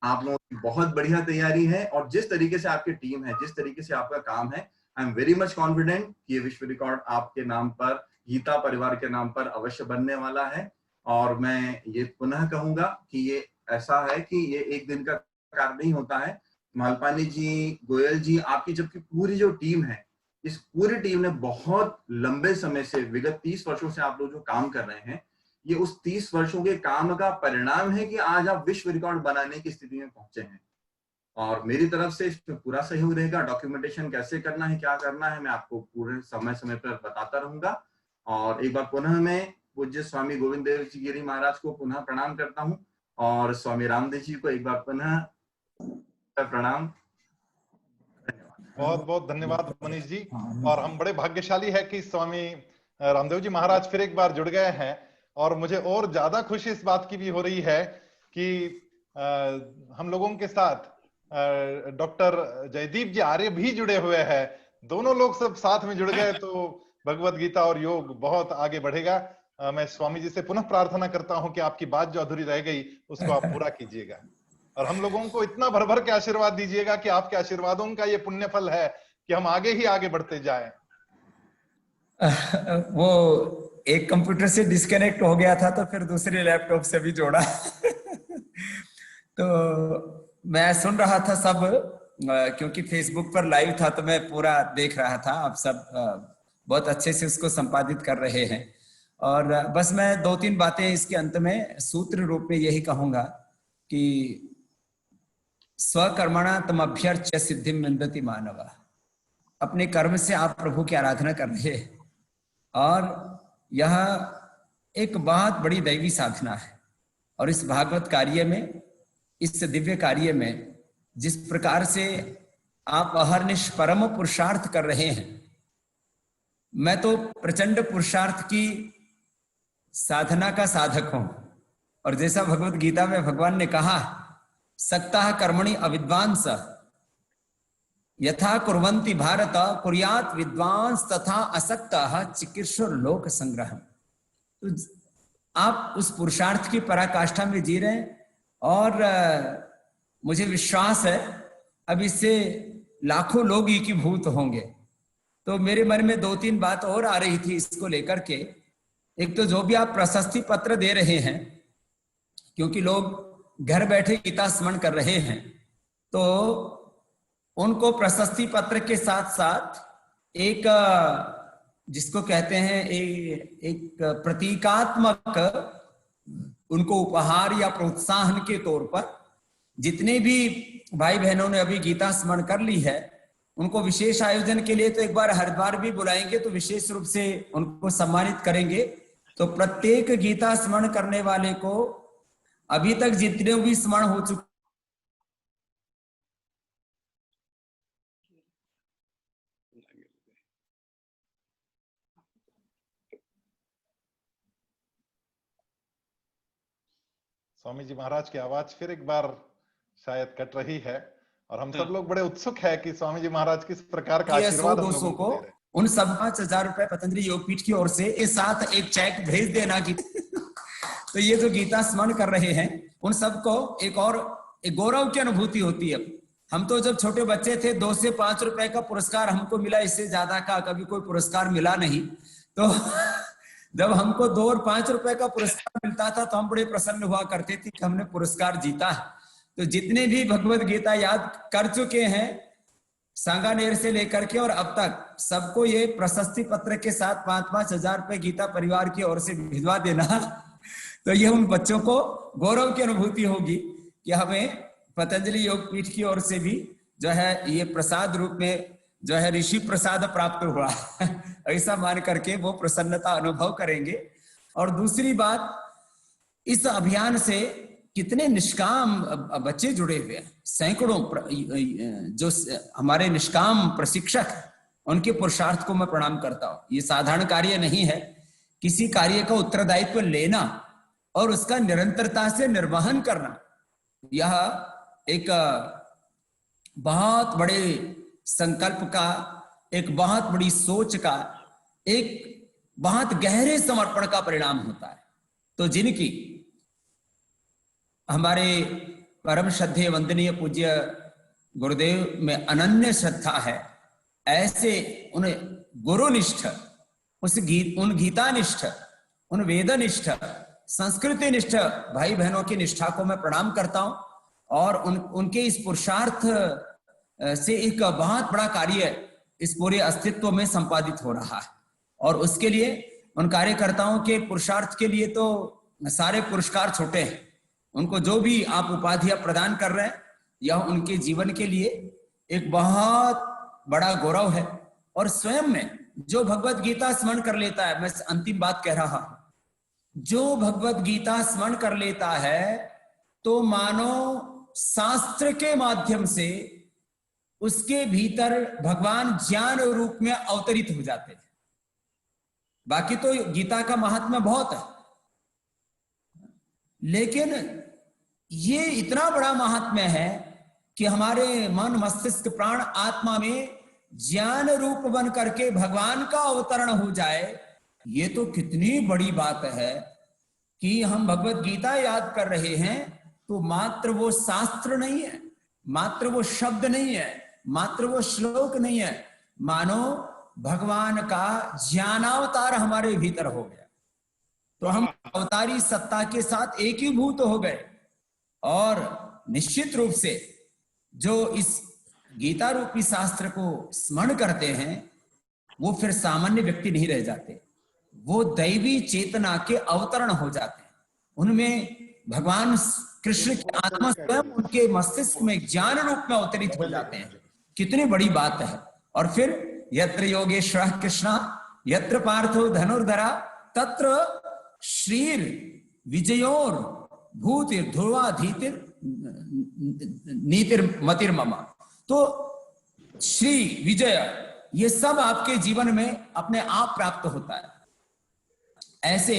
आप लोगों की बहुत बढ़िया तैयारी है, और जिस तरीके से आपकी टीम है, जिस तरीके से आपका काम है, I am very much confident कि ये विश्व रिकॉर्ड आपके नाम पर, गीता परिवार के नाम पर अवश्य बनने वाला है। और मैं ये पुनः कहूंगा कि ये ऐसा है कि ये एक दिन का कार्य नहीं होता है। मालपानी जी, गोयल जी, आपकी जबकि पूरी जो टीम है, इस पूरी टीम ने बहुत लंबे समय से, विगत 30 वर्षों से आप लोग जो काम कर रहे हैं, ये उस 30 वर्षों के काम का परिणाम है कि आज आप विश्व रिकॉर्ड बनाने की स्थिति में पहुंचे हैं। और मेरी तरफ से इसमें पूरा सहयोग रहेगा। डॉक्यूमेंटेशन कैसे करना है, क्या करना है, मैं आपको पूरे समय समय पर बताता रहूंगा। और एक बार पुनः मैं पूज्य स्वामी गोविंद देव जी गिरी महाराज को पुनः प्रणाम करता हूँ, और स्वामी रामदेव जी को एक बार पुनः प्रणाम। बहुत बहुत धन्यवाद मनीष जी। और हम बड़े भाग्यशाली है कि स्वामी रामदेव जी महाराज फिर एक बार जुड़ गए हैं, और मुझे और ज्यादा खुशी इस बात की भी हो रही है कि हम लोगों के साथ डॉक्टर जयदीप जी आर्य भी जुड़े हुए हैं। दोनों लोग सब साथ में जुड़ गए तो भगवत गीता और योग बहुत आगे बढ़ेगा। मैं स्वामी जी से पुनः प्रार्थना करता हूं कि आपकी बात जो अधूरी रह गई उसको आप पूरा कीजिएगा, और हम लोगों को इतना भर भर के आशीर्वाद दीजिएगा कि आपके आशीर्वादों का ये पुण्य फल है कि हम आगे ही आगे बढ़ते जाएं। वो एक कंप्यूटर से डिस्कनेक्ट हो गया था, तो फिर दूसरे लैपटॉप से भी जोड़ा तो मैं सुन रहा था सब, क्योंकि फेसबुक पर लाइव था तो मैं पूरा देख रहा था। आप सब बहुत अच्छे से उसको संपादित कर रहे हैं। और बस मैं 2-3 बातें इसके अंत में सूत्र रूप में यही कहूंगा कि स्वकर्मणा तमभ्यर्च्य सिद्धिं विन्दति मानव। अपने कर्म से आप प्रभु की आराधना कर रहे हैं और यह एक बहुत बड़ी दैवी साधना है। और इस भागवत कार्य में, इस दिव्य कार्य में जिस प्रकार से आप अहर्निश परम पुरुषार्थ कर रहे हैं, मैं तो प्रचंड पुरुषार्थ की साधना का साधक हूं। और जैसा भगवत गीता में भगवान ने कहा, सक्तः कर्मणि अविद्वांस यथा कुर्वन्ति भारत कुर्यात् विद्वांस तथा असक्तः चिकीर्षुर लोक संग्रह। तो आप उस पुरुषार्थ की पराकाष्ठा में जी रहे हैं और मुझे विश्वास है अब इससे लाखों लोग एकीभूत होंगे। तो मेरे मन में 2-3 बात और आ रही थी इसको लेकर के। एक तो जो भी आप प्रशस्ति पत्र दे रहे हैं, क्योंकि लोग घर बैठे गीता स्मरण कर रहे हैं, तो उनको प्रशस्ति पत्र के साथ साथ एक जिसको कहते हैं एक प्रतीकात्मक उनको उपहार या प्रोत्साहन के तौर पर, जितने भी भाई बहनों ने अभी गीता स्मरण कर ली है उनको विशेष आयोजन के लिए तो एक बार हरिद्वार भी बुलाएंगे, तो विशेष रूप से उनको सम्मानित करेंगे। तो प्रत्येक गीता स्मरण करने वाले को अभी तक जितने भी स्मरण हो चुके स्वामी जी महाराज की आवाज फिर एक बार शायद कट रही है और हम सब लोग बड़े उत्सुक है कि स्वामी जी महाराज किस प्रकार का आशीर्वाद हम लोगों को दे रहे हैं। उन सब 5,000 रुपए पतंजलि योगपीठ की ओर से इस साथ एक चेक भेज देना कि तो ये जो गीता स्मरण कर रहे हैं उन सबको एक गौरव की अनुभूति होती है। हम तो जब छोटे बच्चे थे 2 से 5 रुपए का पुरस्कार हमको मिला, इससे ज्यादा का कभी कोई पुरस्कार मिला नहीं। तो जब हमको 2 और 5 रुपए का पुरस्कार मिलता था तो हम बड़े प्रसन्न हुआ करते थे कि हमने पुरस्कार जीता। तो जितने भी भगवत गीता याद कर चुके हैं सांगानेर से लेकर के और अब तक, सबको ये प्रशस्ति पत्र के साथ 5-5 हजार रुपए गीता परिवार की ओर से भिजवा देना। तो ये उन बच्चों को गौरव की अनुभूति होगी कि हमें पतंजलि योगपीठ की ओर से भी जो है ये प्रसाद रूप में जो है ऋषि प्रसाद प्राप्त हुआ ऐसा मान करके वो प्रसन्नता अनुभव करेंगे। और दूसरी बात, इस अभियान से कितने निष्काम बच्चे जुड़े हुए हैं, सैकड़ों जो हमारे निष्काम प्रशिक्षक, उनके पुरुषार्थ को मैं प्रणाम करता हूं। ये साधारण कार्य नहीं है। किसी कार्य का उत्तरदायित्व लेना और उसका निरंतरता से निर्वहन करना, यह एक बहुत बड़े संकल्प का, एक बहुत बड़ी सोच का, एक बहुत गहरे समर्पण का परिणाम होता है। तो जिनकी हमारे परम श्रद्धेय वंदनीय पूज्य गुरुदेव में अनन्य श्रद्धा है, ऐसे उन गुरुनिष्ठ, उन गीतानिष्ठ, उन वेदनिष्ठ, संस्कृति निष्ठ भाई बहनों की निष्ठा को मैं प्रणाम करता हूं। और उनके इस पुरुषार्थ से एक बहुत बड़ा कार्य इस पूरे अस्तित्व में संपादित हो रहा है। और उसके लिए उन कार्यकर्ताओं के पुरुषार्थ के लिए तो सारे पुरस्कार छोटे हैं। उनको जो भी आप उपाधियां प्रदान कर रहे हैं, यह उनके जीवन के लिए एक बहुत बड़ा गौरव है। और स्वयं में जो भगवत गीता स्मरण कर लेता है, मैं अंतिम बात कह रहा हूं, जो भगवत गीता स्मरण कर लेता है तो मानो शास्त्र के माध्यम से उसके भीतर भगवान ज्ञान रूप में अवतरित हो जाते हैं। बाकी तो गीता का महात्म्य बहुत है, लेकिन ये इतना बड़ा महात्म्य है कि हमारे मन, मस्तिष्क, प्राण, आत्मा में ज्ञान रूप बन करके भगवान का अवतरण हो जाए। ये तो कितनी बड़ी बात है कि हम भगवत गीता याद कर रहे हैं तो मात्र वो शास्त्र नहीं है, मात्र वो शब्द नहीं है, मात्र वो श्लोक नहीं है, मानो भगवान का ज्ञानावतार हमारे भीतर हो गया। तो हम अवतारी सत्ता के साथ एकीभूत हो गए। और निश्चित रूप से जो इस गीता रूपी शास्त्र को स्मरण करते हैं वो फिर सामान्य व्यक्ति नहीं रह जाते, वो दैवी चेतना के अवतरण हो जाते हैं। उनमें भगवान कृष्ण की आत्मा स्वयं उनके मस्तिष्क में ज्ञान रूप में अवतरित हो जाते हैं। कितनी बड़ी बात है। और फिर यत्र योगेश्वर कृष्णा यत्र पार्थो धनुर्धरा तत्र श्रीर विजयोर भूतिर ध्रुवा धीतिर नीतिर मतिर ममा। तो श्री विजय ये सब आपके जीवन में अपने आप प्राप्त होता है। ऐसे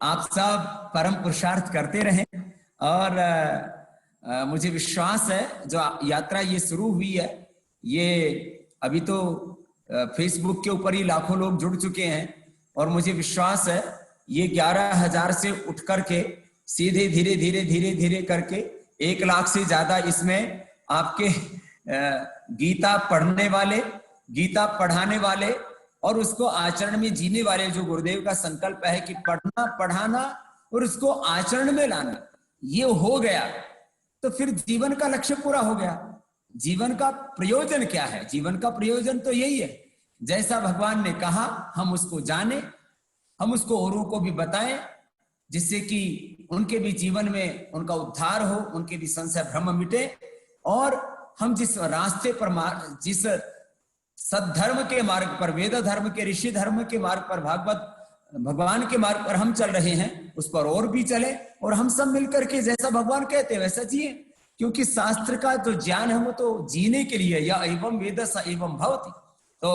आप सब परम पुरुषार्थ करते रहें। और मुझे विश्वास है जो यात्रा ये शुरू हुई है, ये अभी तो फेसबुक के ऊपर ही लाखों लोग जुड़ चुके हैं और मुझे विश्वास है ये 11,000 से उठ करके सीधे धीरे धीरे धीरे धीरे करके 1 लाख से ज्यादा इसमें आपके गीता पढ़ने वाले, गीता पढ़ाने वाले और उसको आचरण में जीने वाले, जो गुरुदेव का संकल्प है कि पढ़ना पढ़ाना और उसको आचरण में लाना, ये हो गया तो फिर जीवन का लक्ष्य पूरा हो गया। जीवन का प्रयोजन क्या है? जीवन का प्रयोजन तो यही है, जैसा भगवान ने कहा हम उसको जाने, हम उसको औरों को भी बताएं, जिससे कि उनके भी जीवन में उनका उद्धार हो, उनके भी संशय भ्रम मिटे और हम जिस रास्ते पर, जिस सद्धर्म के मार्ग पर, वेद धर्म के, ऋषि धर्म के मार्ग पर, भागवत भगवान के मार्ग पर हम चल रहे हैं, उस पर और भी चले और हम सब मिलकर के जैसा भगवान कहते हैं वैसा जिए। क्योंकि शास्त्र का जो ज्ञान है वो तो जीने के लिए, या एवं वेद स एवं भवति। तो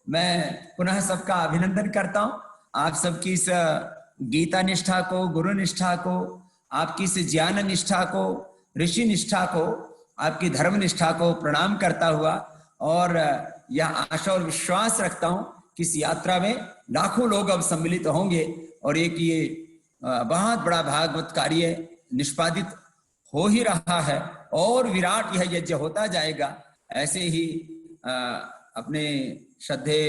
मैं पुनः सबका अभिनंदन करता हूं, आप सबकी इस गीता निष्ठा को, गुरु निष्ठा को, आपकी इस ज्ञान निष्ठा को, ऋषि निष्ठा को, आपकी धर्म निष्ठा को प्रणाम करता हुआ और यह आशा और विश्वास रखता हूं कि इस यात्रा में लाखों लोग अब सम्मिलित होंगे और एक ये बहुत बड़ा भागवत कार्य निष्पादित हो ही रहा है और विराट यह यज्ञ होता जाएगा। ऐसे ही अपने श्रद्धे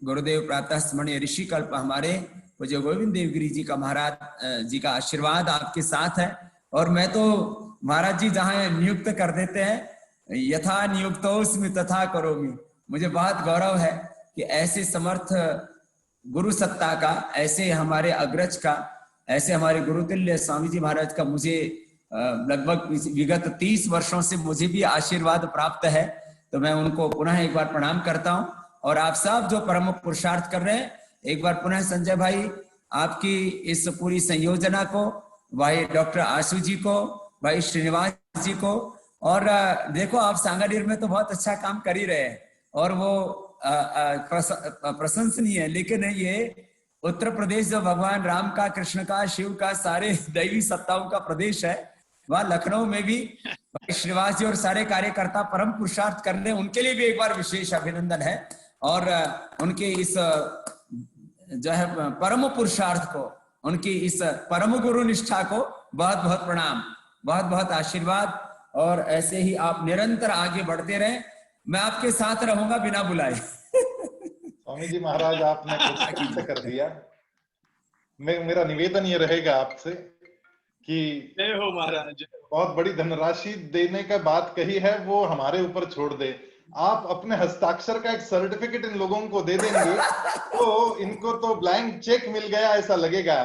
गुरुदेव प्रातः स्मरणीय ऋषि कल्प हमारे पूज्य गोविंद देवगिरी जी का, महाराज जी का आशीर्वाद आपके साथ है। और मैं तो महाराज जी जहां नियुक्त कर देते हैं, यथा नियुक्तोस्मि तथा करोमि, मुझे बहुत गौरव है कि ऐसे समर्थ गुरु सत्ता का, ऐसे हमारे अग्रज का, ऐसे हमारे गुरुतुल्य स्वामी जी महाराज का मुझे लगभग विगत 30 वर्षों से मुझे भी आशीर्वाद प्राप्त है। तो मैं उनको पुनः एक बार प्रणाम करता हूं। और आप सब जो परम पुरुषार्थ कर रहे हैं, एक बार पुनः संजय भाई आपकी इस पूरी संयोजना को, भाई डॉक्टर आशु जी को, भाई श्रीनिवास जी को, और देखो आप सांगानेर में तो बहुत अच्छा काम कर ही रहे हैं और वो प्रशंसनीय है, लेकिन ये उत्तर प्रदेश जो भगवान राम का, कृष्ण का, शिव का, सारे दैवी सत्ताओं का प्रदेश है, वहां लखनऊ में भी श्रीनिवास जी और सारे कार्यकर्ता परम पुरुषार्थ कर रहे हैं, उनके लिए भी एक बार विशेष अभिनंदन है। और उनके इस जो है परम पुरुषार्थ को, उनकी इस परम गुरु निष्ठा को बहुत बहुत प्रणाम, बहुत बहुत आशीर्वाद। और ऐसे ही आप निरंतर आगे बढ़ते रहें, मैं आपके साथ रहूंगा बिना बुलाए। स्वामी जी महाराज आपने कुछ से कर दिया। मेरा निवेदन ये रहेगा आपसे कि जय हो महाराज, बहुत बड़ी धनराशि देने का बात कही है वो हमारे ऊपर छोड़ दे। आप अपने हस्ताक्षर का एक सर्टिफिकेट इन लोगों को दे देंगे तो इनको तो ब्लैंक चेक मिल गया ऐसा लगेगा।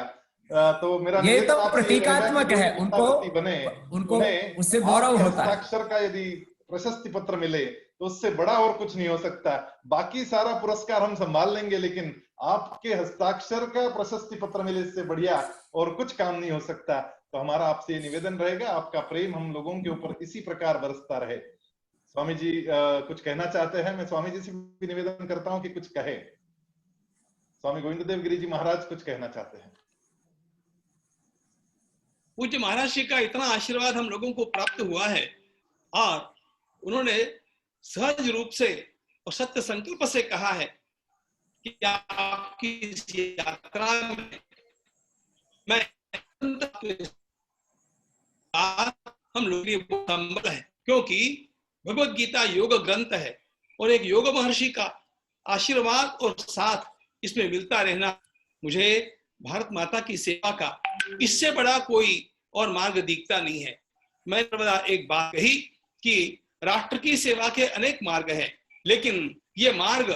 तो मेरा ये तो प्रतीकात्मक है, उनको उससे गौरव होता है। हस्ताक्षर का यदि प्रशस्ति पत्र मिले तो उससे बड़ा और कुछ नहीं हो सकता। बाकी सारा पुरस्कार हम संभाल लेंगे, लेकिन आपके हस्ताक्षर का प्रशस्ति पत्र मिले इससे बढ़िया और कुछ काम नहीं हो सकता। तो हमारा आपसे ये निवेदन रहेगा, आपका प्रेम हम लोगों के ऊपर इसी प्रकार बरसता रहे। स्वामी जी कुछ कहना चाहते हैं? मैं स्वामी जी से भी निवेदन करता हूं कि कुछ कहे। स्वामी गोविंद देव गिरी जी महाराज कुछ कहना चाहते हैं। पूज्य महाराज जी का इतना आशीर्वाद हम लोगों को प्राप्त हुआ है और उन्होंने सहज रूप से और सत्य संकल्प से कहा है कि आपकी इस यात्रा में मैं हम लोग संबल है, क्योंकि भगवत गीता योग ग्रंथ है और एक योग महर्षि का आशीर्वाद और साथ इसमें मिलता रहना, मुझे भारत माता की सेवा का इससे बड़ा कोई और मार्ग दिखता नहीं है। मैं एक बात कही कि राष्ट्र की सेवा के अनेक मार्ग हैं, लेकिन ये मार्ग,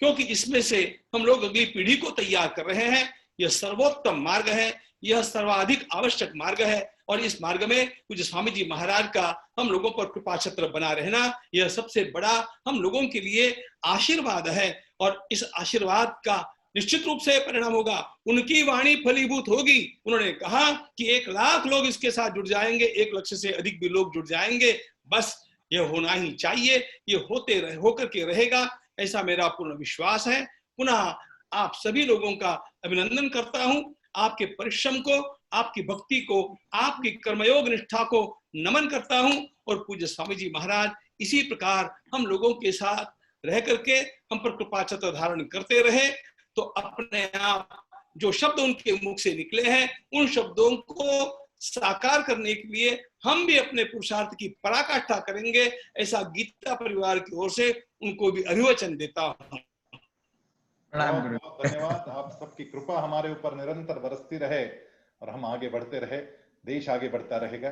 क्योंकि इसमें से हम लोग अगली पीढ़ी को तैयार कर रहे हैं, यह सर्वोत्तम मार्ग है, यह सर्वाधिक आवश्यक मार्ग है। और इस मार्ग में पूज्य स्वामी जी महाराज का हम लोगों पर कृपा छत्र बना रहना, यह सबसे बड़ा हम लोगों के लिए आशीर्वाद है। और इस आशीर्वाद का निश्चित रूप से परिणाम होगा, उनकी वाणी फलीभूत होगी। उन्होंने कहा कि 1 लाख लोग इसके साथ जुड़ जाएंगे, 1 लाख से अधिक भी लोग जुड़ जाएंगे, बस यह होना ही चाहिए, ये होकर के रहेगा, ऐसा मेरा पूर्ण विश्वास है। पुनः आप सभी लोगों का अभिनंदन करता हूं, आपके परिश्रम को, आपकी भक्ति को, आपकी कर्मयोग निष्ठा को नमन करता हूं। और पूज्य स्वामी जी महाराज इसी प्रकार हम लोगों के साथ रह करके हम पर कृपा छत्र धारण करते रहे, तो अपने आप जो शब्द उनके मुख से निकले हैं उन शब्दों को साकार करने के लिए हम भी अपने पुरुषार्थ की पराकाष्ठा करेंगे, ऐसा गीता परिवार की ओर से उनको भी अभिवचन देता हूं। धन्यवाद। आप सबकी कृपा हमारे ऊपर निरंतर बरसती रहे और हम आगे बढ़ते रहे, देश आगे बढ़ता रहेगा।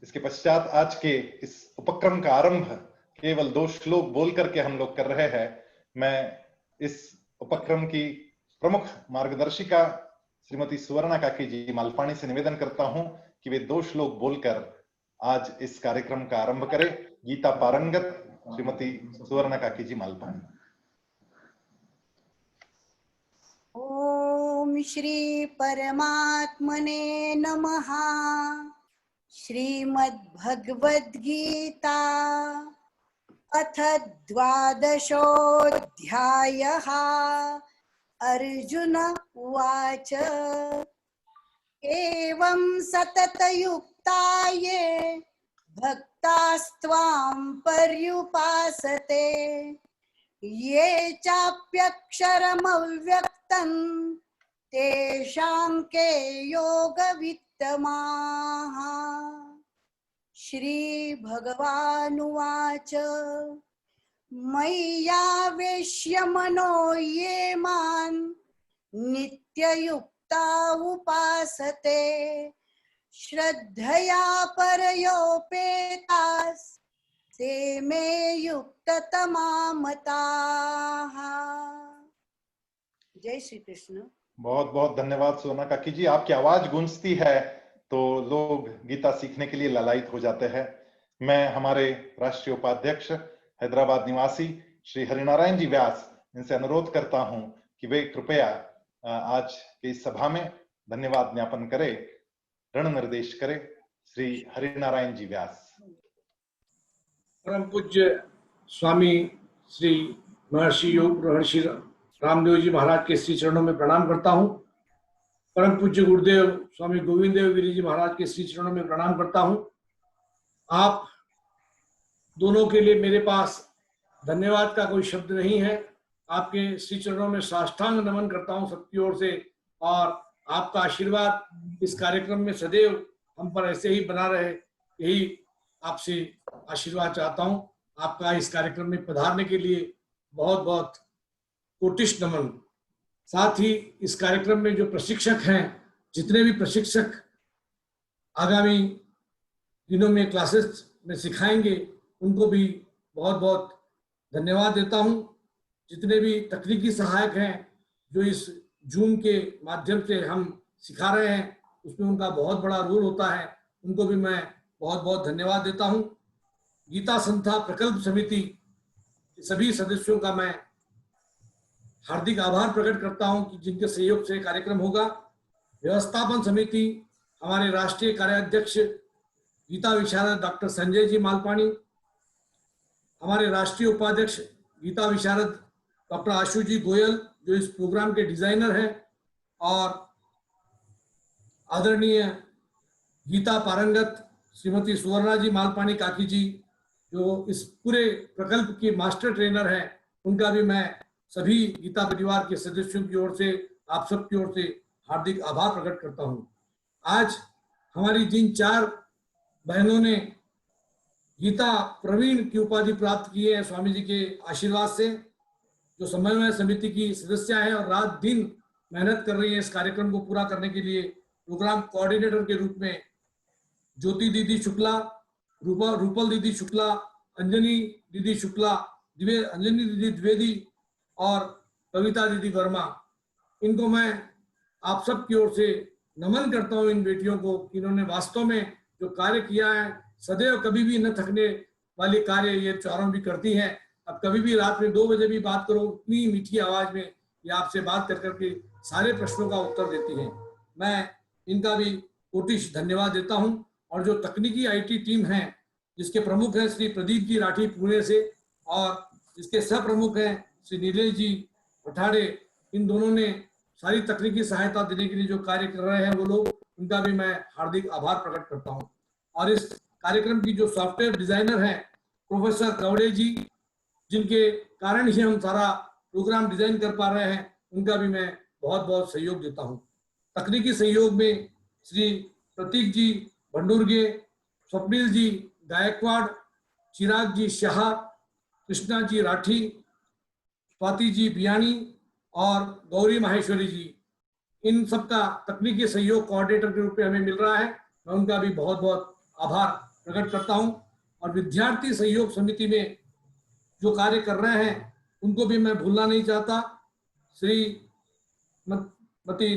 इसके पश्चात आज के इस उपक्रम का आरंभ केवल 2 श्लोक बोल करके हम लोग कर रहे हैं। मैं इस उपक्रम की प्रमुख मार्गदर्शिका श्रीमती सुवर्णा काकी जी मालपाणी से निवेदन करता हूं कि वे 2 श्लोक बोलकर आज इस कार्यक्रम का आरंभ करें। गीता पारंगत श्रीमती सुवर्णा काकी जी मालपाणी। ओम श्री परमात्मने नमः। श्रीमद् भगवद गीता अथ 12ोऽध्यायः। अर्जुन उवाच एवं सततयुक्ता ये भक्तास्त्वां पर्युपासते ये चाप्यक्षरमव्यक्तं तेषां के योगवित्तमाः। श्री भगवानुवाच मय्यावेश्य मनो ये मां नित्ययुक्ता उपासते श्रद्धया परयोपेतास् ते मे युक्ततमा मताः। जय श्री कृष्ण। बहुत बहुत धन्यवाद सोना काकी जी। आपकी आवाज गूंजती है तो लोग गीता सीखने के लिए लालायित हो जाते हैं। मैं हमारे राष्ट्रीय उपाध्यक्ष हैदराबाद निवासी श्री हरिनारायण जी व्यास, इनसे अनुरोध करता हूं कि वे कृपया आज की इस सभा में धन्यवाद ज्ञापन करें, ऋण निर्देश करें। श्री हरिनारायण जी व्यास। परम पूज्य स्वामी श्री महर्षि योग महर्षि रामदेव जी महाराज के श्री चरणों में प्रणाम करता हूं। परम पूज्य गुरुदेव स्वामी गोविंद देव गिरी जी महाराज के श्री चरणों में प्रणाम करता हूं। आप दोनों के लिए मेरे पास धन्यवाद का कोई शब्द नहीं है। आपके श्री चरणों में साष्टांग नमन करता हूं सबकी ओर से, और आपका आशीर्वाद इस कार्यक्रम में सदैव हम पर ऐसे ही बना रहे, यही आपसे आशीर्वाद चाहता हूं। आपका इस कार्यक्रम में पधारने के लिए बहुत बहुत कोटिश नमन। साथ ही इस कार्यक्रम में जो प्रशिक्षक हैं, जितने भी प्रशिक्षक आगामी दिनों में क्लासेस में सिखाएंगे, उनको भी बहुत बहुत धन्यवाद देता हूं। जितने भी तकनीकी सहायक हैं जो इस जूम के माध्यम से हम सिखा रहे हैं, उसमें उनका बहुत बड़ा रोल होता है, उनको भी मैं बहुत बहुत धन्यवाद देता हूं। गीता संस्था प्रकल्प समिति के सभी सदस्यों का मैं हार्दिक आभार प्रकट करता हूं कि जिनके सहयोग से कार्यक्रम होगा। व्यवस्थापन समिति, हमारे राष्ट्रीय कार्याध्यक्ष गीता विशारद डॉक्टर संजय जी मालपाणी, हमारे राष्ट्रीय उपाध्यक्ष गीता विशारद डॉक्टर आशु जी गोयल जो इस प्रोग्राम के डिजाइनर हैं, और आदरणीय गीता पारंगत श्रीमती सुवर्णा जी मालपाणी काकी जी जो इस पूरे प्रकल्प की मास्टर ट्रेनर हैं, उनका भी मैं सभी गीता परिवार के सदस्यों की ओर से, आप सब की ओर से हार्दिक आभार प्रकट करता हूं। आज हमारी जिन 4 बहनों ने गीता प्रवीण की उपाधि प्राप्त की है स्वामी जी के आशीर्वाद से, जो समन्वय समिति की सदस्य हैं और रात दिन मेहनत कर रही है इस कार्यक्रम को पूरा करने के लिए, प्रोग्राम कोऑर्डिनेटर के रूप में ज्योति दीदी शुक्ला, रूपल दीदी शुक्ला, अंजनी दीदी शुक्ला, अंजनी दीदी द्विवेदी और कविता दीदी वर्मा, इनको मैं आप सब की ओर से नमन करता हूँ इन बेटियों को कि इन्होंने वास्तव में जो कार्य किया है, सदैव कभी भी न थकने वाली कार्य ये चारों भी करती हैं। अब कभी भी रात में 2 बजे भी बात करो, इतनी मीठी आवाज में ये आपसे बात कर करके सारे प्रश्नों का उत्तर देती हैं। मैं इनका भी कोटिश धन्यवाद देता हूं। और जो तकनीकी आईटी टीम है, जिसके प्रमुख हैं श्री प्रदीप जी राठी पुणे से और जिसके सह प्रमुख हैं श्री नीलेश जी पठाड़े, इन दोनों ने सारी तकनीकी सहायता देने के लिए जो कार्य कर रहे हैं वो लोग, उनका भी मैं हार्दिक आभार प्रकट करता हूं। और इस कार्यक्रम की जो सॉफ्टवेयर डिजाइनर हैं प्रोफेसर कवड़े जी, जिनके कारण ही हम सारा प्रोग्राम डिजाइन कर पा रहे हैं, उनका भी मैं बहुत बहुत सहयोग देता हूं। तकनीकी सहयोग में श्री प्रतीक जी भंडूरगे, स्वप्निल जी गायकवाड़, चिराग जी शाह, कृष्णा जी राठी, स्वाति जी बियानी और गौरी माहेश्वरी जी, इन सबका तकनीकी सहयोग कोऑर्डिनेटर के रूप में हमें मिल रहा है। मैं उनका भी बहुत बहुत आभार प्रकट करता हूं। और विद्यार्थी सहयोग समिति में जो कार्य कर रहे हैं उनको भी मैं भूलना नहीं चाहता। श्रीमती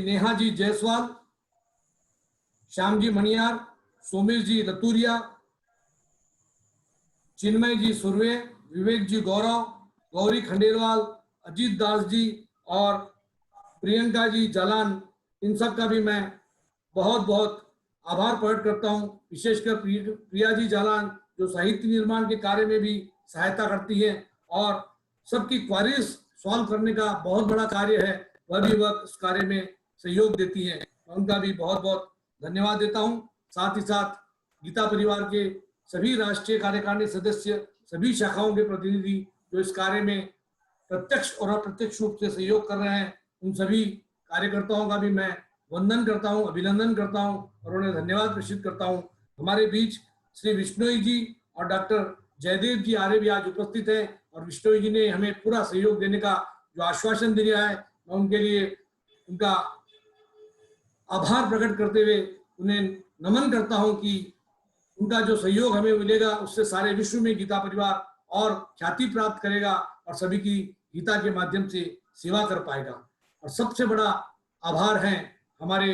नेहा जी जायसवाल, श्याम जी मणियार, सोमेश जी लतूरिया, चिन्मय जी सुरवे, विवेक जी गौरव, गौरी खंडेलवाल, अजीत दास जी और प्रियंका जी जालान, इन सब का भी मैं बहुत बहुत आभार प्रकट करता हूं। विशेषकर प्रिया जी जालान जो साहित्य निर्माण के कार्य में भी सहायता करती है और सबकी क्वारीज सॉल्व करने का बहुत बड़ा कार्य है, वह भी वह इस कार्य में सहयोग देती है। उनका भी बहुत बहुत धन्यवाद देता हूं। साथ ही साथ गीता परिवार के सभी राष्ट्रीय कार्यकारिणी सदस्य, सभी शाखाओं के प्रतिनिधि जो इस कार्य में प्रत्यक्ष और अप्रत्यक्ष रूप से सहयोग कर रहे हैं, उन सभी कार्यकर्ताओं का भी मैं वंदन करता हूं, अभिनंदन करता हूं और उन्हें धन्यवाद प्रेषित करता हूं। हमारे बीच श्री विष्णोई जी और डॉक्टर जयदेव जी आर्य भी आज उपस्थित हैं और विष्णोई जी ने हमें पूरा सहयोग देने का जो आश्वासन दिया है, मैं उनके लिए उनका आभार प्रकट करते हुए उन्हें नमन करता हूं कि उनका जो सहयोग हमें मिलेगा उससे सारे विश्व में गीता परिवार और ख्याति प्राप्त करेगा और सभी की गीता के माध्यम से सेवा कर पाएगा। और सबसे बड़ा आभार है हमारे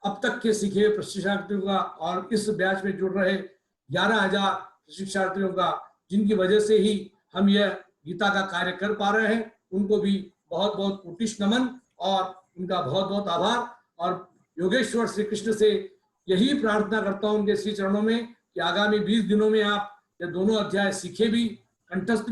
अब तक के सीखे हुए प्रशिक्षार्थियों का और इस बैच में जुड़ रहे 11,000 प्रशिक्षार्थियों का, जिनकी वजह से ही हम यह गीता का कार्य कर पा रहे हैं। उनको भी बहुत बहुत कोटिश नमन और उनका बहुत बहुत आभार। और योगेश्वर श्री कृष्ण से यही प्रार्थना करता हूं उनके श्री चरणों में कि आगामी 20 दिनों में आप ये दोनों अध्याय सीखे भी, कंठस्थ